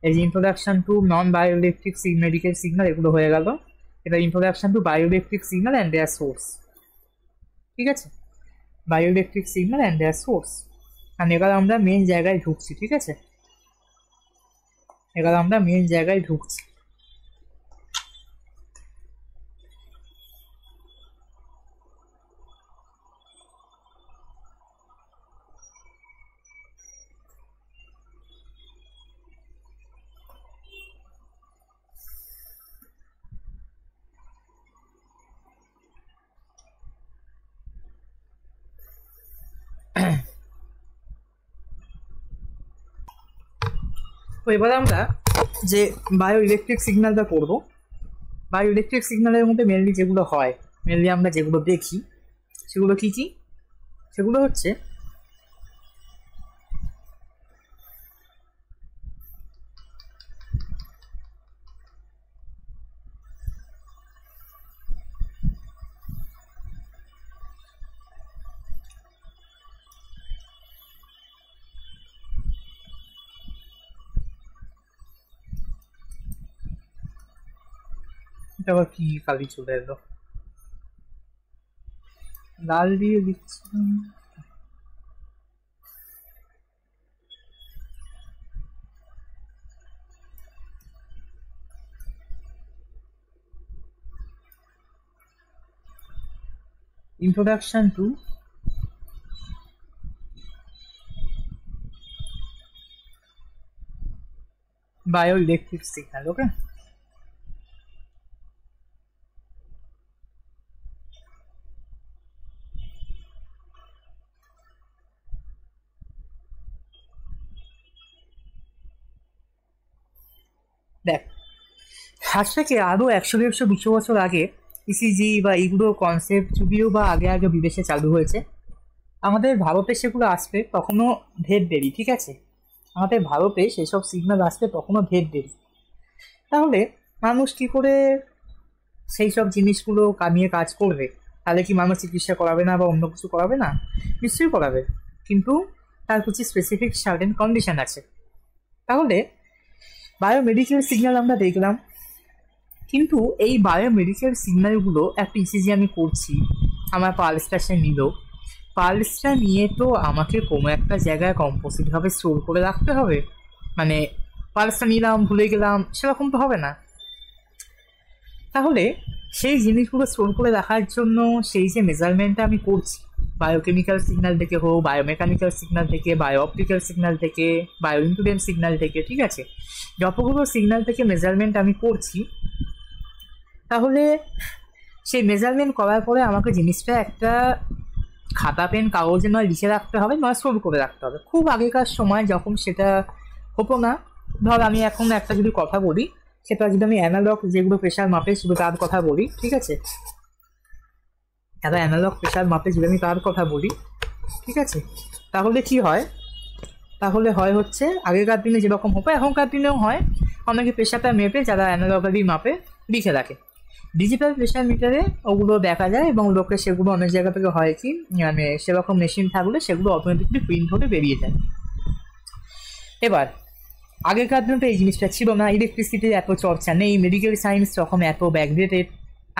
A: এই যে introduction to non bio electric medical signal এগুলো হয়ে গেল। এটা introduction to bio electric signal and their source, ঠিক আছে, bio electric signal and their source. আর এবার আমরা মেন জায়গায় ঢুকছি, ঠিক আছে, এবার আমরা মেন জায়গায় ঢুকছি। তো এবার আমরা যে বায়ো ইলেকট্রিক সিগন্যালটা করবো, বায়ো ইলেকট্রিক সিগন্যালের মধ্যে মেনলি যেগুলো হয়, মেনলি আমরা যেগুলো দেখি সেগুলো কি কি, সেগুলো হচ্ছে এটা আবার কি কালি চলে এলো, লাল দিয়ে দিচ্ছি। Introduction to bioelectric signal, okay? দেখ, আজ থেকে আরও 100-150 বছর আগে ইসিজি বা এইগুলো কনসেপ্ট যদিও বা আগে আগে বিদেশে চালু হয়েছে, আমাদের ভারতে সেগুলো আসবে তখনও ঢের দেরি, ঠিক আছে, আমাদের ভারতে সেসব সিগন্যাল আসবে তখনও ঢের দেরি। তাহলে মানুষ কী করে সেই সব জিনিসগুলো কামিয়ে কাজ করবে? তাহলে কি মানুষ চিকিৎসা করাবে না বা অন্য কিছু করাবে না? নিশ্চয়ই করাবে, কিন্তু তার কিছু স্পেসিফিক সার্টেন কন্ডিশন আছে। তাহলে বায়োমেডিকেল সিগন্যাল আমরা দেখলাম, কিন্তু এই বায়োমেডিকেল সিগন্যালগুলো একটা ইসিজি আমি করছি, আমার পালসটা সে নিল, পালসটা নিয়ে তো আমাকে কোনো একটা জায়গায় কম্পোজিটভাবে স্টোর করে রাখতে হবে, মানে পালসটা নিলাম ভুলে গেলাম সেরকম তো হবে না। তাহলে সেই জিনিসগুলো স্টোর করে রাখার জন্য সেই যে মেজারমেন্টটা আমি করছি, বায়োকেমিক্যাল সিগন্যাল থেকে হোক, বায়োমেকানিক্যাল সিগন্যাল থেকে, বায়ো অপটিক্যাল সিগন্যাল থেকে, বায়ো ইম্পিডেন্স সিগন্যাল থেকে, ঠিক আছে, যতগুলো সিগন্যাল থেকে মেজারমেন্ট আমি করছি, তাহলে সেই মেজারমেন্ট করার পরে আমাকে জিনিসটা একটা খাতা পেন কাগজে নয় লিখে রাখতে হবে, নয় স্টোর করে রাখতে হবে। খুব আগেকার সময় যখন সেটা হতো না, ধর আমি এখন একটা যদি কথা বলি, সেটা যদি আমি অ্যানালগ যেগুলো প্রেশার মাপে শুধু তার কথা বলি, ঠিক আছে, একটা অ্যানালগ প্রেশার মাপে যদি আমি তার কথা বলি, ঠিক আছে, তাহলে কি হয়, তাহলে হয় হচ্ছে আগেকার দিনে যেরকম হতো এখনকার দিনেও হয়, অনেকে প্রেশারটা মেপে যারা অ্যানালগালি মাপে লিখে রাখে। ডিজিটাল প্রেশার মিটারে ওগুলো দেখা যায় এবং লোকে সেগুলো অনেক জায়গা থেকে হয় কি, মানে সেরকম মেশিন থাকলে সেগুলো অটোমেটিকলি প্রিন্ট হতে বেরিয়ে যায়। এবার আগেকার দিনে তো এই জিনিসটা ছিল না, ইলেকট্রিসিটির এত চর্চা নেই, মেডিকেল সায়েন্স তখন এত ব্যাকডেটেড,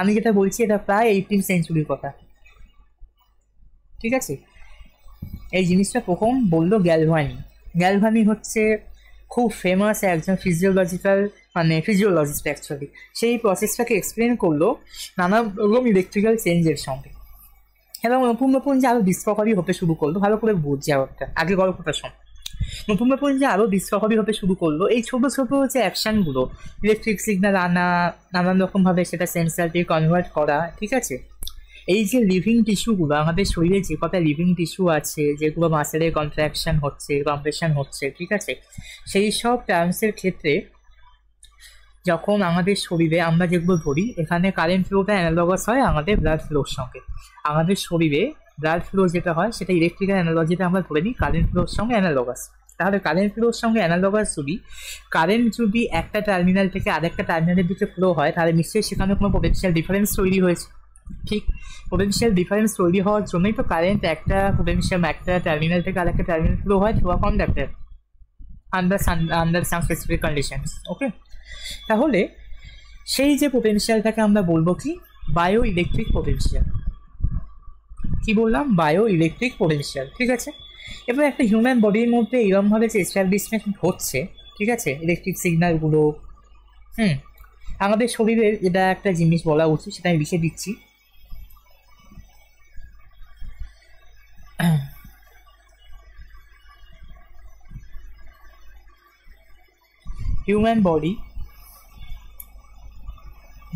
A: আমি যেটা বলছি এটা প্রায় 18th সেঞ্চুরির কথা, ঠিক আছে। এই জিনিসটা প্রথম বললো গ্যালভানি। গ্যালভানি হচ্ছে খুব ফেমাস একজন ফিজিওলজিস্ট অ্যাকচুয়ালি। সেই প্রসেসটাকে এক্সপ্লেন করলো নানা রকম ইলেকট্রিক্যাল চেঞ্জের সঙ্গে, এবং নতুন নতুন যে আরও ডিসকভারি হতে শুরু করলো, ভালো করে বুঝছি ব্যাপারটা, আগে গল্পটা শোন। নতুন নতুন যে আরও ডিসকভারি হতে শুরু করলো, এই ছোটো ছোটো যে অ্যাকশানগুলো, ইলেকট্রিক সিগন্যাল আনা, নানান রকমভাবে সেটা সেন্সারকে কনভার্ট করা, ঠিক আছে, এই যে লিভিং টিস্যুগুলো, আমাদের শরীরে যে কটা লিভিং টিস্যু আছে, যেগুলো মাসেলের কন্ট্রাকশন হচ্ছে, কম্প্রেশন হচ্ছে, ঠিক আছে, সেই সব টার্মসের ক্ষেত্রে যখন আমাদের শরীরে আমরা যেগুলো ধরি, এখানে কারেন্ট ফ্লোটা অ্যানালগাস হয় আমাদের ব্লাড ফ্লোর সঙ্গে। আমাদের শরীরে ব্লাড ফ্লো যেটা হয় সেটা ইলেকট্রিক্যাল অ্যানালজিতে আমরা ধরে নিই কারেন্ট ফ্লোর সঙ্গে অ্যানালগাস। তাহলে কারেন্ট ফ্লোর সঙ্গে অ্যানালগাস কারেন্ট যদি একটা টার্মিনাল থেকে আরেকটা টার্মিনালের দিকে ফ্লো হয় তাহলে নিশ্চয়ই সেখানে কোনো পোটেনশিয়াল ডিফারেন্স তৈরি হয়েছে। ঠিক, পোটেনশিয়াল ডিফারেন্স তৈরি হওয়ার জন্যই তো কারেন্ট একটা টার্মিনাল থেকে আরেকটা টার্মিনাল ফ্লো হয় through a conductor under some specific conditions. Okay, তাহলে সেই যে পোটেনশিয়ালটাকে আমরা বলবো কি বায়ো ইলেকট্রিক পোটেনশিয়াল। কি বললাম? Bio electric potential. ঠিক আছে, এবার একটা হিউম্যান বডির মধ্যে এরকমভাবে যে এস্টাবলিশমেন্ট হচ্ছে, ঠিক আছে, ইলেকট্রিক সিগন্যালগুলো, আমাদের শরীরের এটা একটা জিনিস বলা উচিত, সেটা আমি লিখে দিচ্ছি। হিউম্যান বডি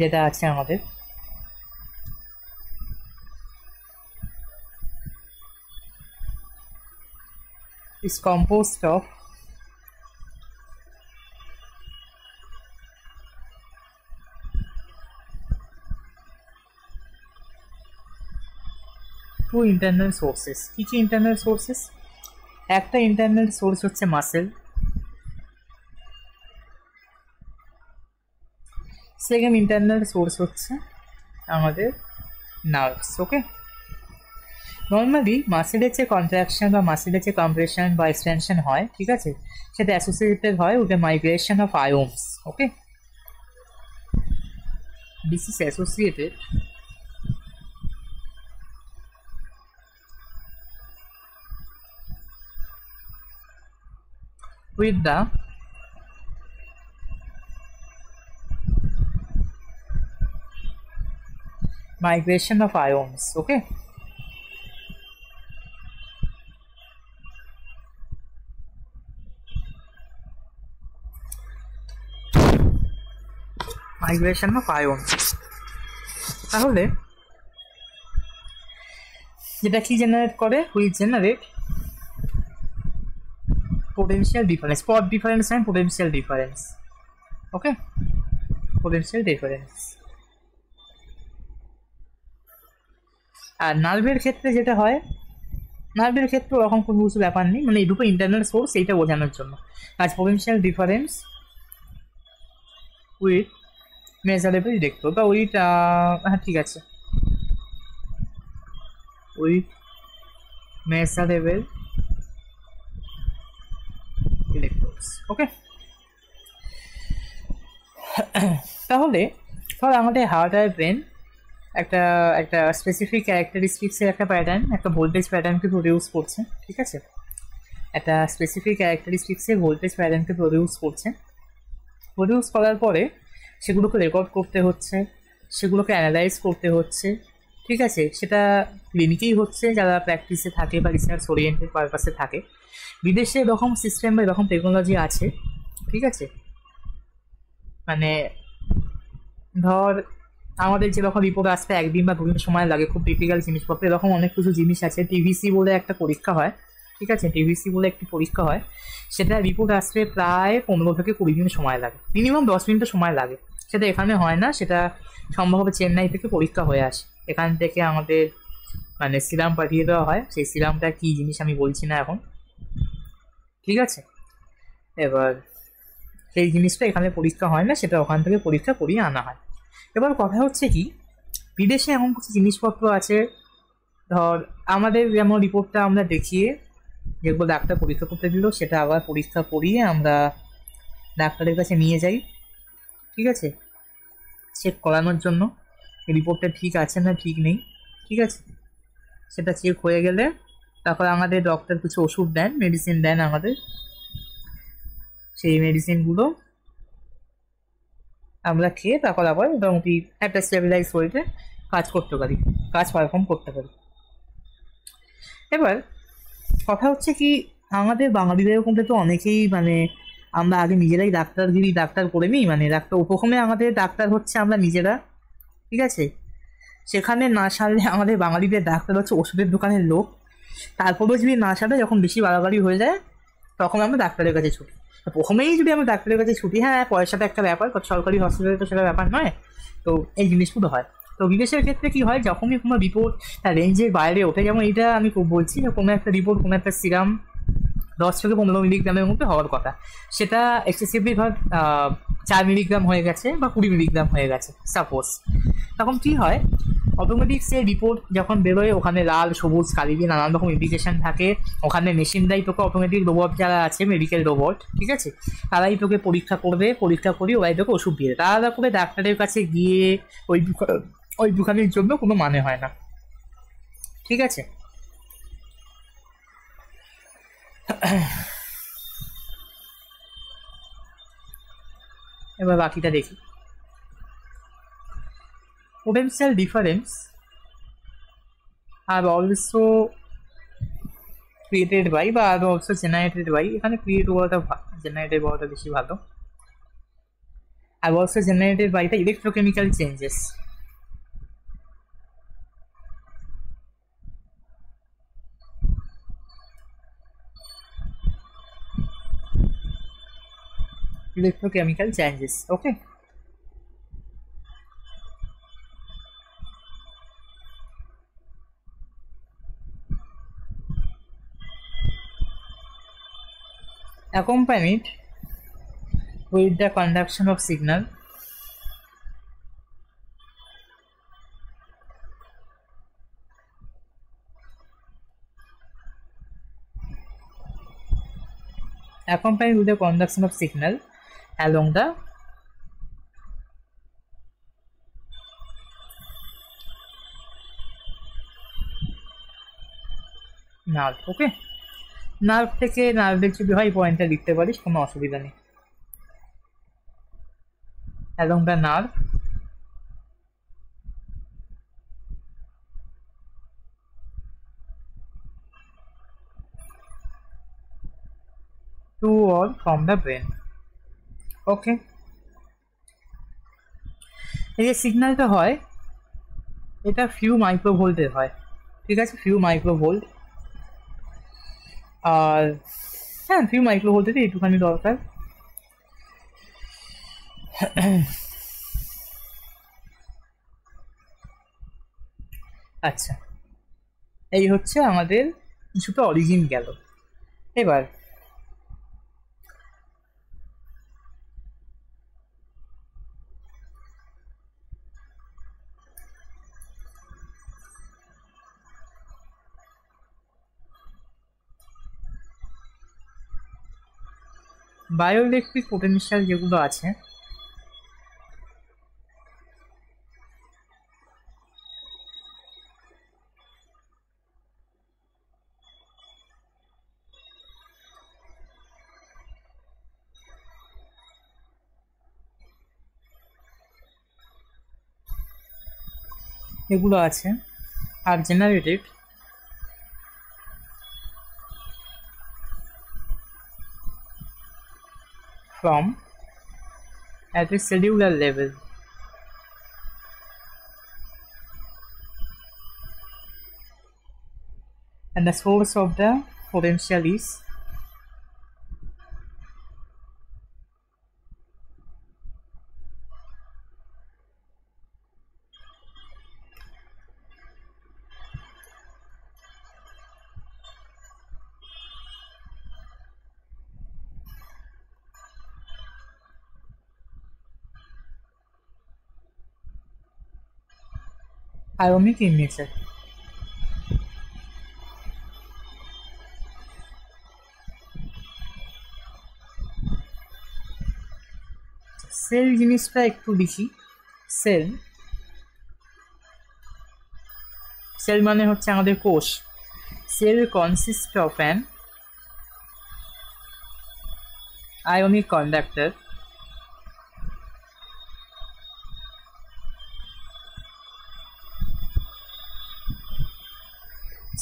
A: যেটা আছে আমাদের, is composed of two internal sources. কি কি ইন্টারনাল সোর্সেস? একটা ইন্টারনাল সোর্স হচ্ছে মাসেল, সেকেন্ড ইন্টারনাল সোর্স হচ্ছে আমাদের নার্ভস। ওকে, নর্মালি মাসেলের যে কন্ট্রাকশন বা মাসেলের যে কম্প্রেশন বা এক্সটেনশন হয়, ঠিক আছে, সেটা অ্যাসোসিয়েটেড হয় with the migration of ions. Okay, this is associated with the migration of ions. Okay, migration of ions। তাহলে যেটা কি জেনারেট করে? Will generate potential difference, spot difference and potential difference. Okay, potential difference। আর নার্ভের ক্ষেত্রে যেটা হয়, নার্ভের ক্ষেত্রে ওরকম কোনো কিছু ব্যাপার নেই, মানে এই দুটো ইন্টারনাল সোর্স এইটা বোঝানোর জন্য। আজ potential difference with measurable electrode বা উইথ, হ্যাঁ ঠিক আছে, উইথ মেজারেবল ইলেকট্রোডস। ওকে, তাহলে ধর আমাদের হার্ট আর ব্রেন একটা একটা স্পেসিফিক ক্যারেক্টারিস্টিক্সের একটা প্যাটার্ন, একটা ভোল্টেজ প্যাটার্নকে প্রডিউস করছে। ঠিক আছে, একটা স্পেসিফিক ক্যারেক্টারিস্টিক্সের ভোল্টেজ প্যাটার্নকে প্রডিউস করছে। প্রডিউস করার পরে সেগুলোকে রেকর্ড করতে হচ্ছে, সেগুলোকে অ্যানালাইজ করতে হচ্ছে। ঠিক আছে, সেটা ক্লিনিকেই হচ্ছে যারা প্র্যাকটিসে থাকে বা রিসার্চ ওরিয়েন্টেড পারপাসে থাকে। বিদেশে এরকম সিস্টেম বা এরকম টেকনোলজি আছে। ঠিক আছে, মানে ধর আমাদের যেরকম রিপোর্ট আসতে একদিন বা দুদিন সময় লাগে, খুব ক্রিটিক্যাল জিনিসপত্র, এরকম অনেক কিছু জিনিস আছে। টিভিসি বলে একটা পরীক্ষা হয়, ঠিক আছে, টিভিসি বলে একটি পরীক্ষা হয়, সেটা রিপোর্ট আসতে প্রায় 15 থেকে 20 দিন সময় লাগে, মিনিমাম 10 মিনিটের সময় লাগে। সেটা এখানে হয় না, সেটা সম্ভবত চেন্নাই থেকে পরীক্ষা হয়ে আসে। এখান থেকে আমাদের মানে সিরাম পাঠিয়ে দেওয়া হয়, সেই সিরামটা কী জিনিস আমি বলছি না এখন। ঠিক আছে, এবার সেই জিনিসটা এখানে পরীক্ষা হয় না, সেটা ওখান থেকে পরীক্ষা করিয়ে আনা হয়। এবার কথা হচ্ছে কি, বিদেশে এমন কিছু জিনিসপত্র আছে, ধর আমাদের যেমন রিপোর্টটা আমরা দেখিয়ে যেগুলো ডাক্তার পরীক্ষা করতে দিল, সেটা আবার পরীক্ষা করিয়ে আমরা ডাক্তারের কাছে নিয়ে যাই। ঠিক আছে, চেক করানোর জন্য রিপোর্টটা ঠিক আছে না ঠিক নেই। ঠিক আছে, সেটা চেক হয়ে গেলে তারপর আমাদের ডক্টর কিছু ওষুধ দেন, মেডিসিন দেন আমাদের। সেই মেডিসিনগুলো আমরা খেয়ে তারপর আবার মোটামুটি একটা স্টেবিলাইজ হইতে কাজ করতে পারি, কাজ পারফর্ম করতে পারি। এবার কথা হচ্ছে কি, আমাদের বাঙালিদের মধ্যে তো অনেকেই মানে আমরা আগে নিজেরাই ডাক্তার করে নিই, মানে প্রথমে আমাদের ডাক্তার হচ্ছে আমরা নিজেরা। ঠিক আছে, সেখানে না সারলে আমাদের বাঙালিদের ডাক্তার হচ্ছে ওষুধের দোকানের লোক। তারপরেও যদি না সারে, যখন বেশি বাড়াবাড়ি হয়ে যায় তখন আমরা ডাক্তারের কাছে ছুটি। প্রথমেই যদি আমরা ডাক্তারের কাছে ছুটি, হ্যাঁ পয়সাটা একটা ব্যাপার, সরকারি হসপিটালে তো সেটা ব্যাপার নয়, তো এই জিনিসগুলো হয়। তো বিদেশের ক্ষেত্রে কি হয়, যখনই কোনো রিপোর্ট তার রেঞ্জের বাইরে ওঠে, যেমন এটা আমি বলছি যে কোনো একটা রিপোর্ট কোনো একটা সিরাম 10 থেকে 15 মিলিগ্রামের মধ্যে হওয়ার কথা, সেটা এক্সেসিভলি ধর 4 মিলিগ্রাম হয়ে গেছে বা 20 মিলিগ্রাম হয়ে গেছে সাপোজ, তখন কি হয় অটোমেটিক সেই রিপোর্ট যখন বেরোয় ওখানে লাল সবুজ কালি দিয়ে নানান রকম ইন্ডিকেশন থাকে, ওখানে মেশিনটাই তোকে অটোমেটিক রোবট যারা আছে মেডিকেল রোবট, ঠিক আছে, তারাই তোকে পরীক্ষা করবে, পরীক্ষা করি ওরাই তোকে ওষুধ দিয়ে দেবে। আলাদা করে ডাক্তারের কাছে গিয়ে ওই দুখানির জন্য কোনো মানে হয় না, ঠিক আছে। এবার বাকিটা দেখি। potential difference are also created by বা are also generated by, এখানে ক্রিয়েট বলাটা জেনারেটেড বলাটা বেশি ভালো, are also generated by the electrochemical changes. Electrochemical changes, okay. Accompanied with the conduction of signal accompanied with the conduction of signal along the nerve, okay. Nerve থেকে নার্ভের যদি হয় পয়েন্টটা লিখতে পারিস, কোনো অসুবিধা নেই। along the nerve to or from the brain, ওকে। এই যে সিগন্যালটা হয় এটা ফিউ মাইক্রোভোল্টের হয়, ঠিক আছে, ফিউ মাইক্রোভোল্ট। আর হ্যাঁ ফিউ মাইক্রোভোল্টেরই একটুখানি দরকার। আচ্ছা, এই হচ্ছে আমাদের কিছুটা অরিজিন গেল। এবার বায়োইলেকট্রিক পোটেনশিয়াল যেগুলো আছে এগুলো আছে আর generated from at a cellular level, and the source of the potential is ionic in nature. Cell জিনিসটা একটু লিখি। সেল সেল মানে হচ্ছে আমাদের কোষ। Cell consist of an ionic conductor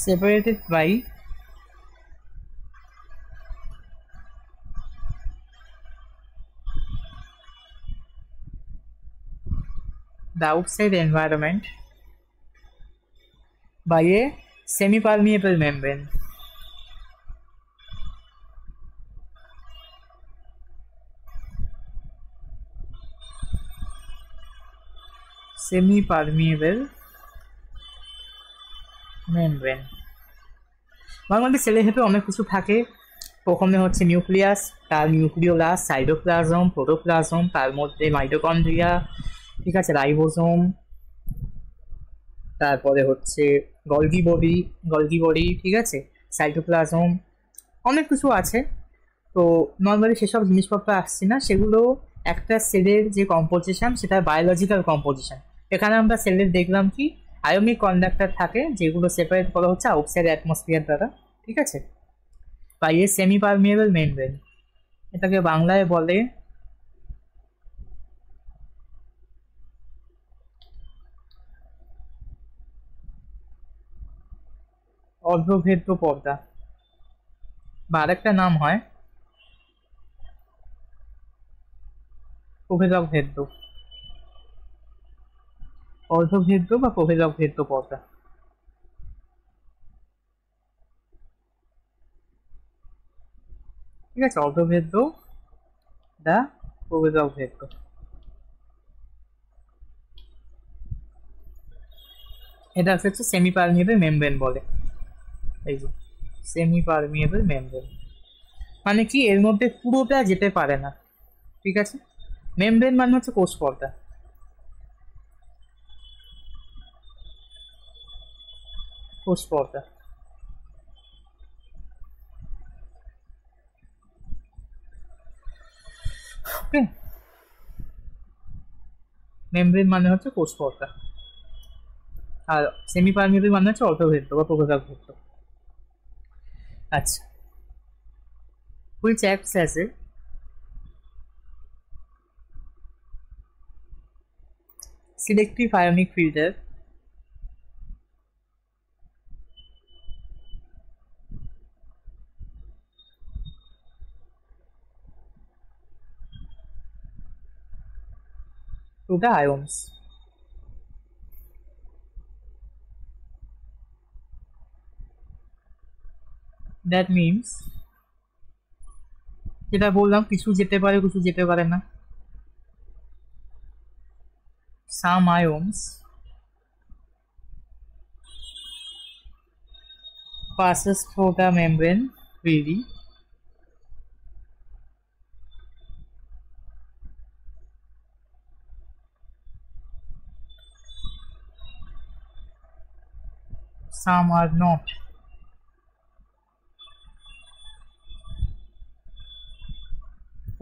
A: separated by the outside environment by a semi-permeable membrane. Semi permeable membrane. Normally সেলের ভেতরে অনেক কিছু থাকে। প্রথমে হচ্ছে নিউক্লিয়াস, তার নিউক্লিওলাস, সাইটোপ্লাজম, প্রোটোপ্লাজম, তার মধ্যে মাইটোকন্ড্রিয়া, ঠিক আছে, রাইবোজোম, তারপরে হচ্ছে গলগি বডি, ঠিক আছে, সাইটোপ্লাজম, অনেক কিছু আছে। তো নর্মালি সেসব জিনিসপত্র আসছে না, সেগুলো একটা সেলের যে কম্পোজিশন সেটা বায়োলজিক্যাল কম্পোজিশন। এখানে আমরা সেলের দেখলাম কি আয়নিক কন্ডাক্টর থাকে যেগুলো সেপারেট করা হচ্ছে আউটসাইড অ্যাটমসফিয়ার দ্বারা, ঠিক আছে। বা ইয়ে সেমি পারমিয়েবল মেমব্রেন, এটাকে বাংলায় বলে অর্ধভেদ্য পর্দা, বা আরেকটা নাম হয় প্রভেদক ভেদ্য, অর্ধভেদ্য বা প্রভেদক ভেদ্য পর্দা। ঠিক আছে, অর্ধভেদ্য দা প্রভেদক ভেদ্য। এটা হচ্ছে সেমি পারমিয়েবল মেমব্রেন বলে। এই যে সেমি পারমিয়েবল মেমব্রেন মানে কি, এর মধ্যে পুরোটা যেতে পারে না, ঠিক আছে। মেমব্রেন মানে হচ্ছে কোষ পর্দা। কোষ পর্দা, ওকে। মেমব্রেন মানে হচ্ছে কোষ পর্দা, আর সেমি পারমিয়েবল মানে হচ্ছে অর্ধভেদ্য বা প্রভেদক ভেদ্য। আচ্ছা, which acts as a selective ionic filter to the ions. That means যেটা বললাম কিছু যেতে পারে কিছু যেতে পারে না। Some ions passes through the membrane freely. Some are not.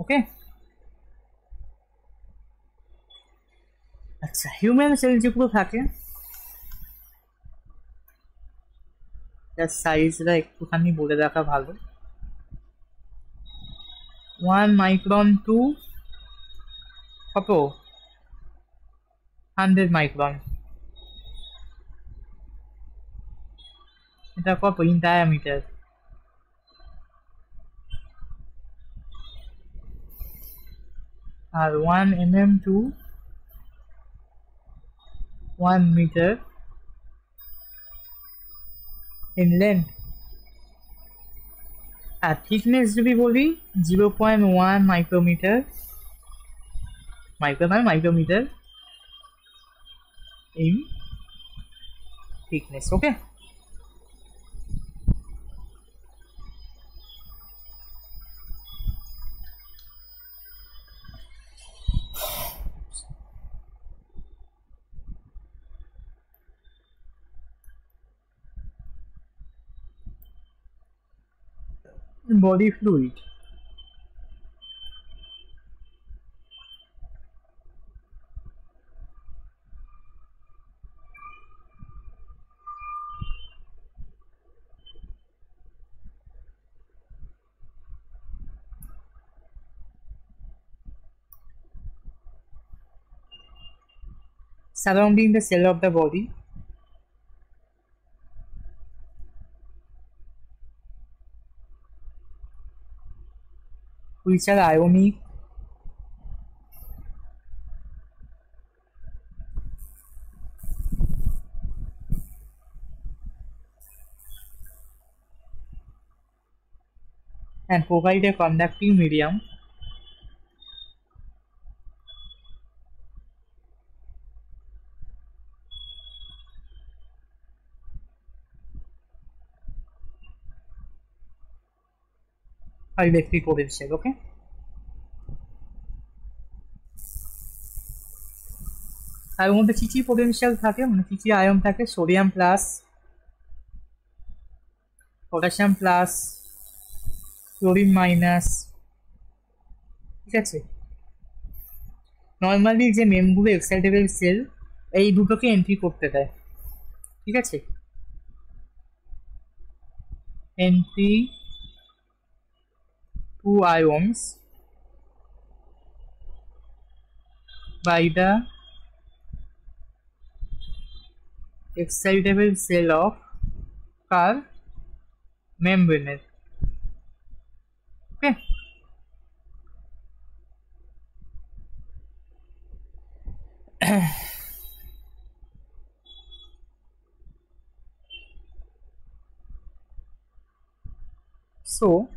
A: ওকে। আচ্ছা, হিউম্যান সেল যেগুলো থাকে তার সাইজটা একটুখানি বলে রাখা ভালো। 1 মাইক্রন টু কত 100 মাইক্রন, এটা কত ইন ডায়ামিটার। আর 1 mm to 1 metre in length। আর থিকনেস যদি বলি 0.1 micrometre, micrometre in thickness, okay. body fluid, surrounding the cell of the body, which are ionic and provide a conducting medium electric potential. Okay, তার মধ্যে কি কি potential থাকে, মানে কি কি আয়ন থাকে? Sodium plus, potassium plus, chlorine minus. ঠিক আছে, নর্মালি যে মেমগুলো এক্সাইটেবল সেল এই দুটোকে এন্ট্রি করতে দেয়। ঠিক আছে, entry two ions by the excitable cell of car membrane. Okay, so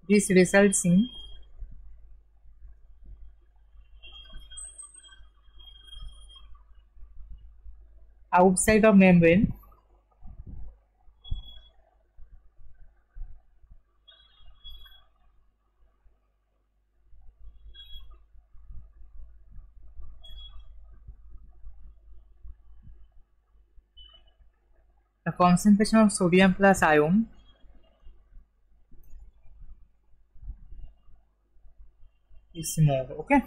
A: this results in outside of membrane the concentration of sodium plus ion is more. Okay,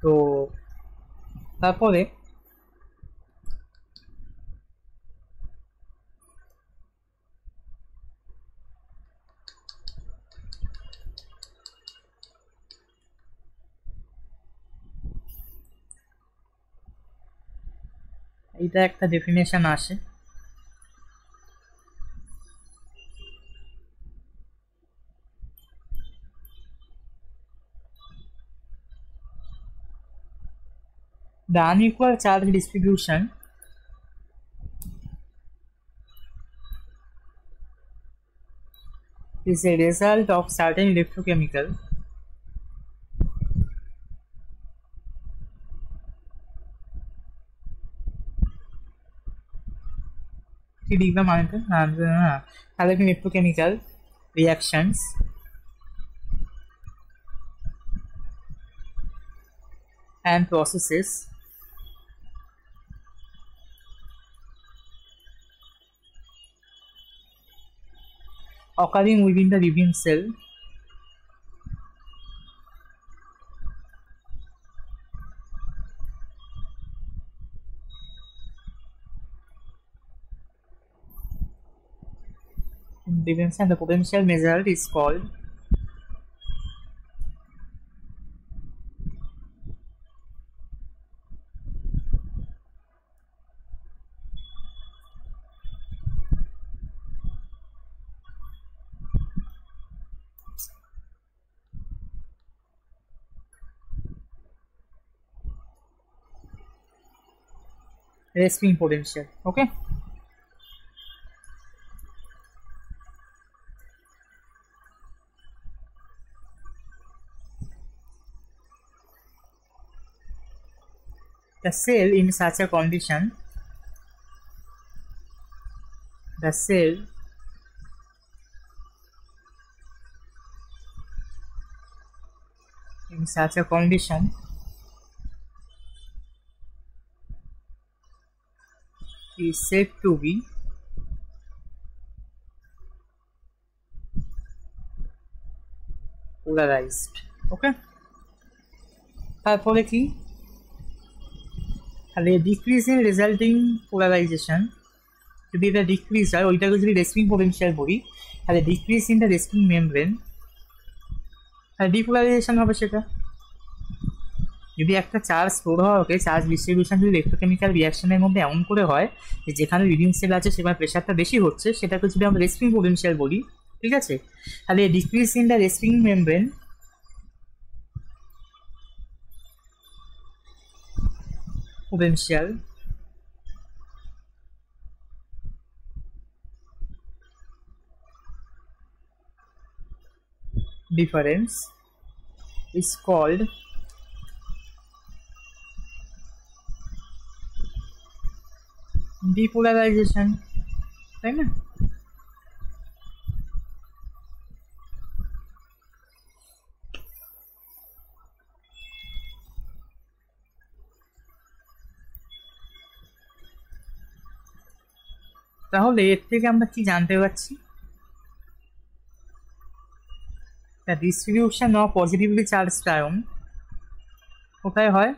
A: তো তারপরে এইটা একটা ডেফিনেশন আসে, the unequal charge distribution is a result of certain electrochemical electrochemical reactions and processes occurring within the living cell and the potential measured is called resting potential. Okay, the cell in such a condition, the cell in such a condition is said to be polarized. Okay, তারপরে কি, তাহলে decrease in resulting polarisation, যদি এটা decrease হয়, ওইটাকে যদি resting potential বলি, তাহলে decrease in the resting membrane, তাহলে ডিপোলারাইজেশন হবে সেটা। যদি একটা চার্জ স্টোর হওয়া ওকে চার্জ ডিস্ট্রিবিউশন যদি ইলেকট্রোকেমিক্যাল রিয়াকশনের মধ্যে এমন করে হয় যে যেখানে লিডিং সেল আছে সেখানে প্রেশারটা বেশি হচ্ছে, সেটাকে যদি আমরা রেস্পিং পোটেনশিয়াল বলি, ঠিক আছে। তাহলে decrease in the resting membrane potential difference is called depolarization, তাই না? তাহলে এর থেকে আমরা কি জানতে পারছি? The distribution of positively charged ion কোথায় হয়?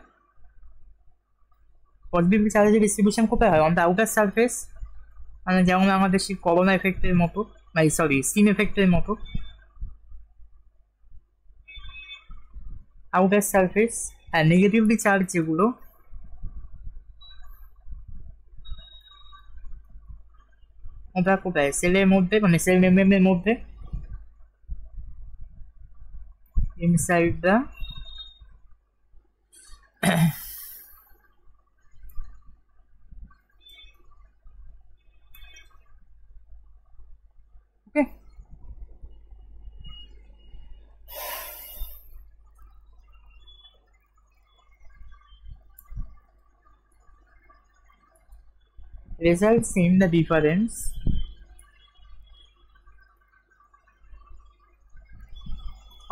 A: পজিটিভলি চার্জের ডিস্ট্রিবিউশন কোথায় হয়? অন দ্য আউটার সারফেস, মানে যেমন আমাদের সেই করোনা এফেক্টের মতো, সরি স্কিন এফেক্টের মতো আউটার সারফেস। আর নেগেটিভলি চার্জ যেগুলো ওটা কোথায়? সেলের মধ্যে, মানে সেল মেমব্রেনের মধ্যে, inside the okay. Results in the difference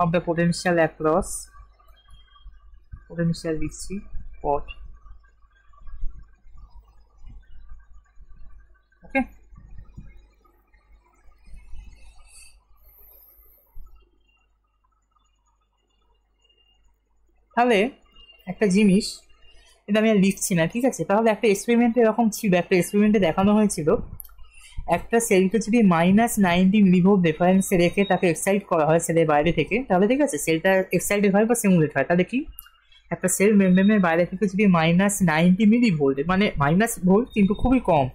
A: of the potential across potential DC port. Okay. তাহলে একটা জিনিস, এটা আমি আর লিখছি না, ঠিক আছে। তাহলে একটা এক্সপেরিমেন্টে এরকম ছিল, একটা এক্সপেরিমেন্টে দেখানো হয়েছিল একটা সেলকে যদি -90 মিলিভোল্ট রেফারেন্সে রেখে তাকে এক্সাইট করা হয় সেলের বাইরে থেকে, তাহলে ঠিক আছে সেলটা এক্সাইটেড হয় বা সিমুলেট হয়। তাহলে কি একটা সেল মেমব্রেনের বাইরে থেকে যদি -90 মিলিভোল্ট, মানে মাইনাস ভোল্ট কিন্তু খুবই কম,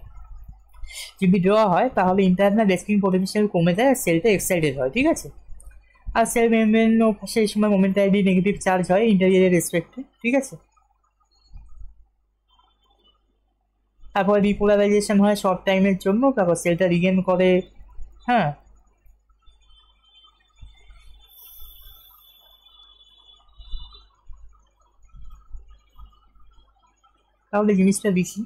A: যদি দেওয়া হয় তাহলে ইন্টারনাল রেস্পিং পোটেনশিয়াল কমে যায় আর সেলটা এক্সাইটেড হয়, ঠিক আছে। আর সেল মেমব্রেনও সেই সময় মোমেন্টারি নেগেটিভ চার্জ হয় ইন্টেরিয়রের রেসপেক্টে, ঠিক আছে। তারপর রিপোলারাইজেশন হয় শর্ট টাইমের জন্য, তারপর সেলটা রিগেন করে। হ্যাঁ, তাহলে জিনিসটা দেখি।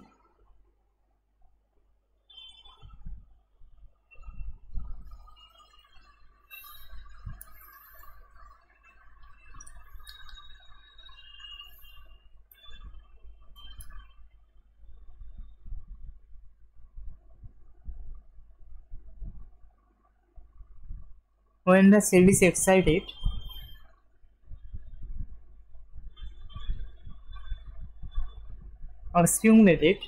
A: When the cell is excited, or stimulated,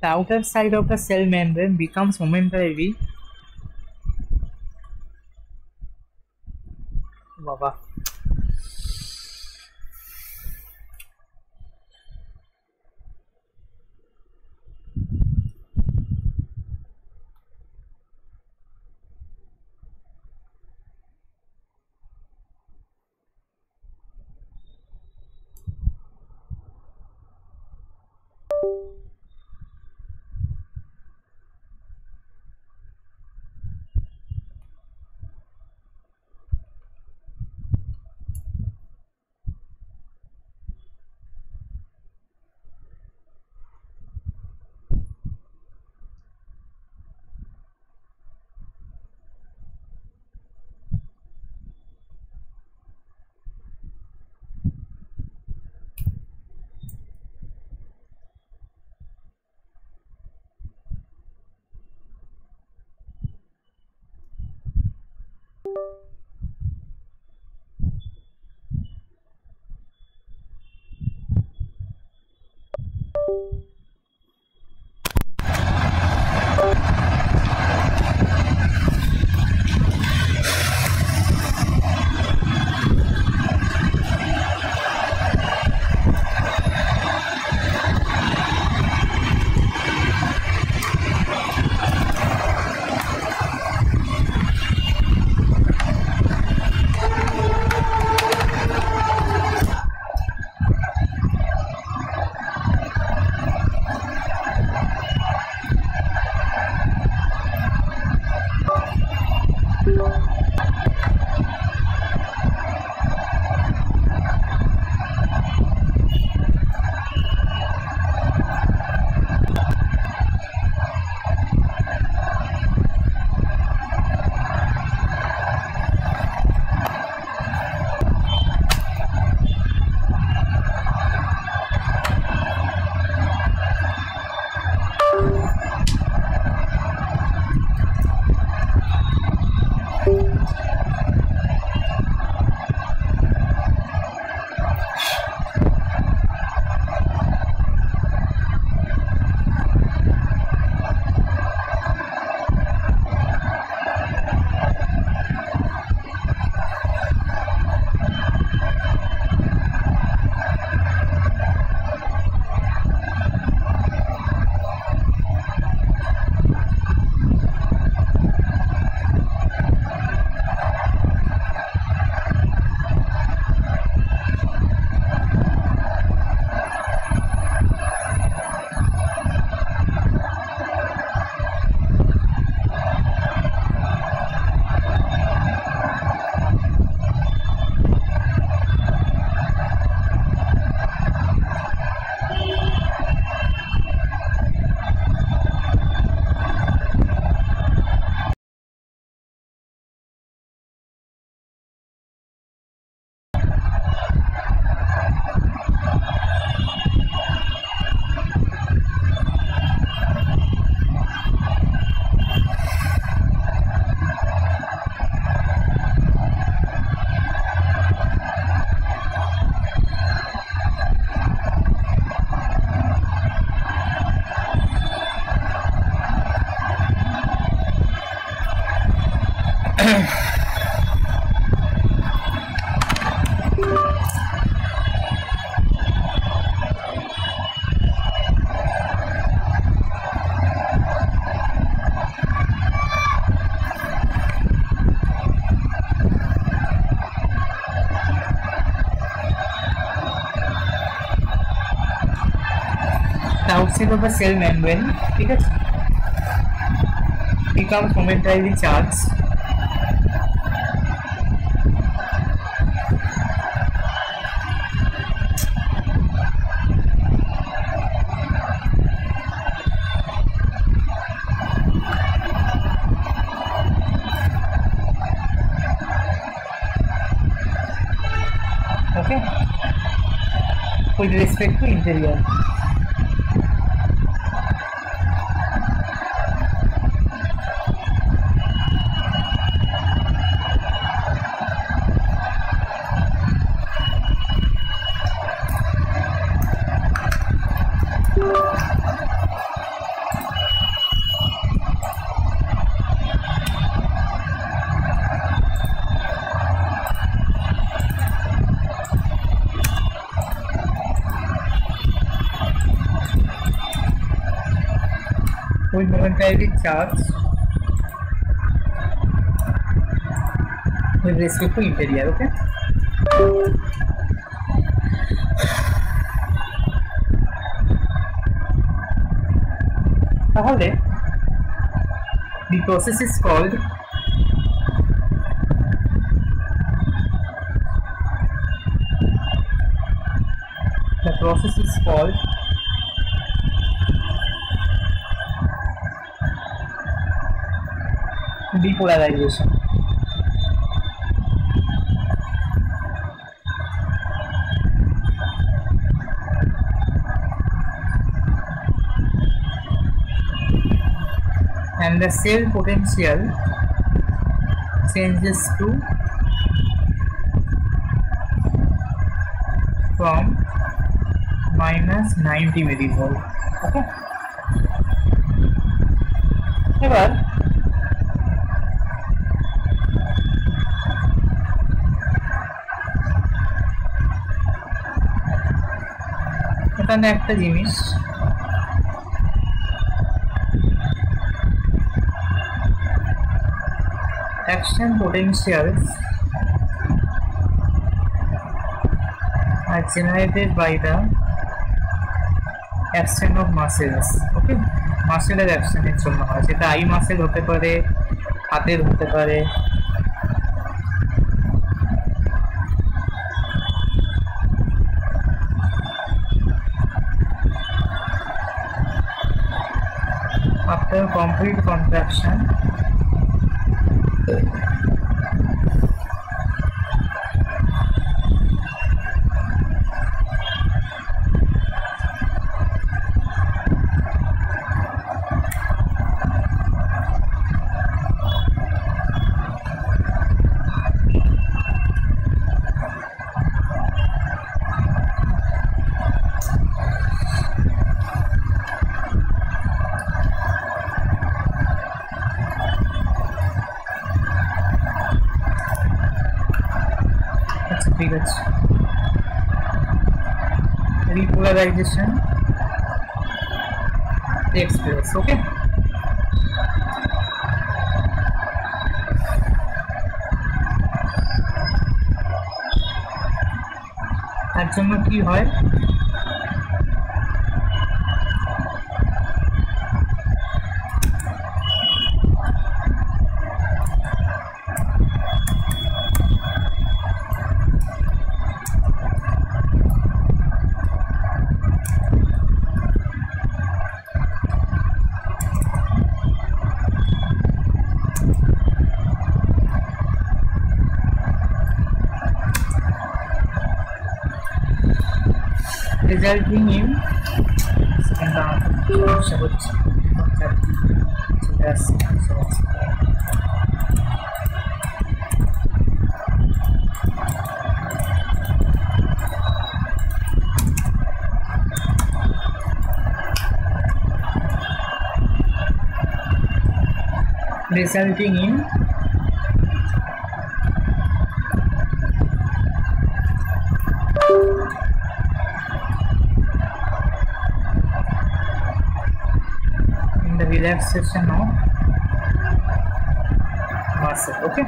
A: the outer side of the cell membrane becomes momentarily বাবা outside of the cell membrane, ঠিক আছে, becomes momentarily charged okay with respect to interior. With momentarily charged with respect to interior, okay? তাহলে the process is called depolarization. And the cell potential changes to from minus 90 millivolt. Okay. এবার এখানে একটা জিনিস action potentials are generated by the action of muscles. Okay, মাসেলের অ্যাকশনের জন্য হয়, সেটা I muscle হতে পারে, হাতের হতে পারে, after complete contraction ঠিক আছে, repolarization takes place. Okay, তার জন্য কি হয়, resulting in the relaxation of muscle. Okay,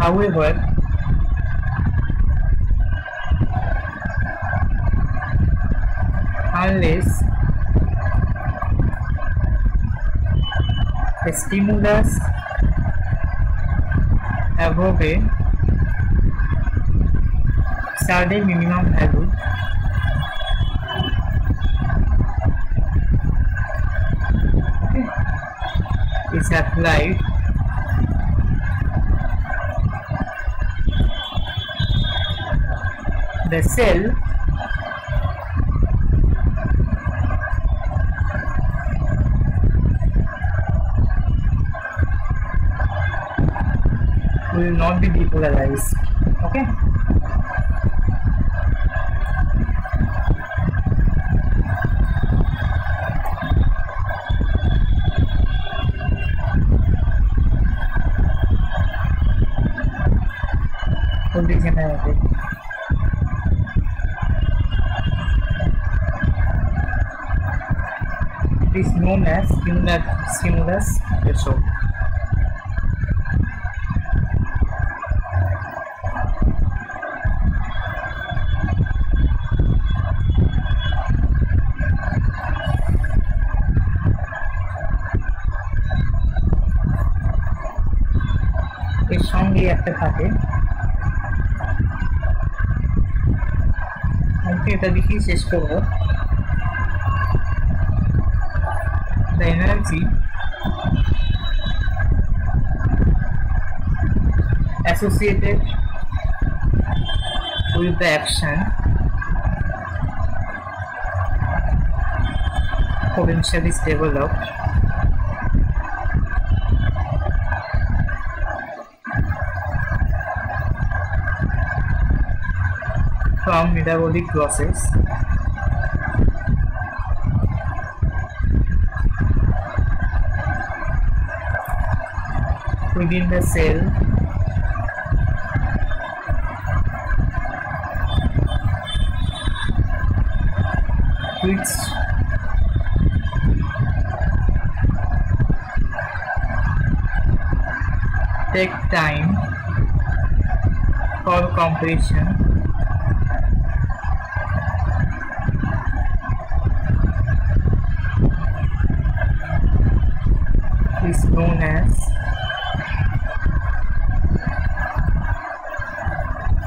A: However, unless the stimulus above a certain minimum value is applied, the cell will not be depolarized. Okay. Generated. It is known as stimulus threshold. এর সঙ্গে একটা থাকে এটা দেখি শেষ করব। The energy associated with the action potential is developed from metabolic process within the cell which take time for compression is known as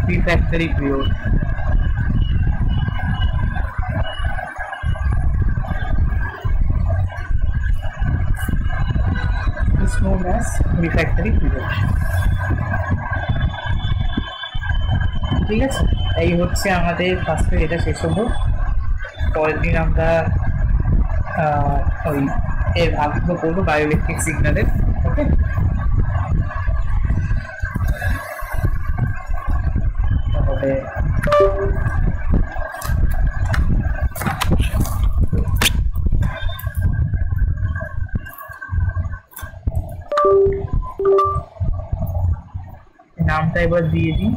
A: refractory period. Is known as refractory period. ঠিক আছে, এই হচ্ছে আমাদের ফার্স্টে এটা শেষ হলো। পরের দিন আমরা ওই এর ভাগগুলো করবো বায়োইলেকট্রিক সিগন্যালের। ওকে, তাহলে নামটা এবার দিয়ে দিই।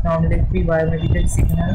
A: non-electric biomedical signal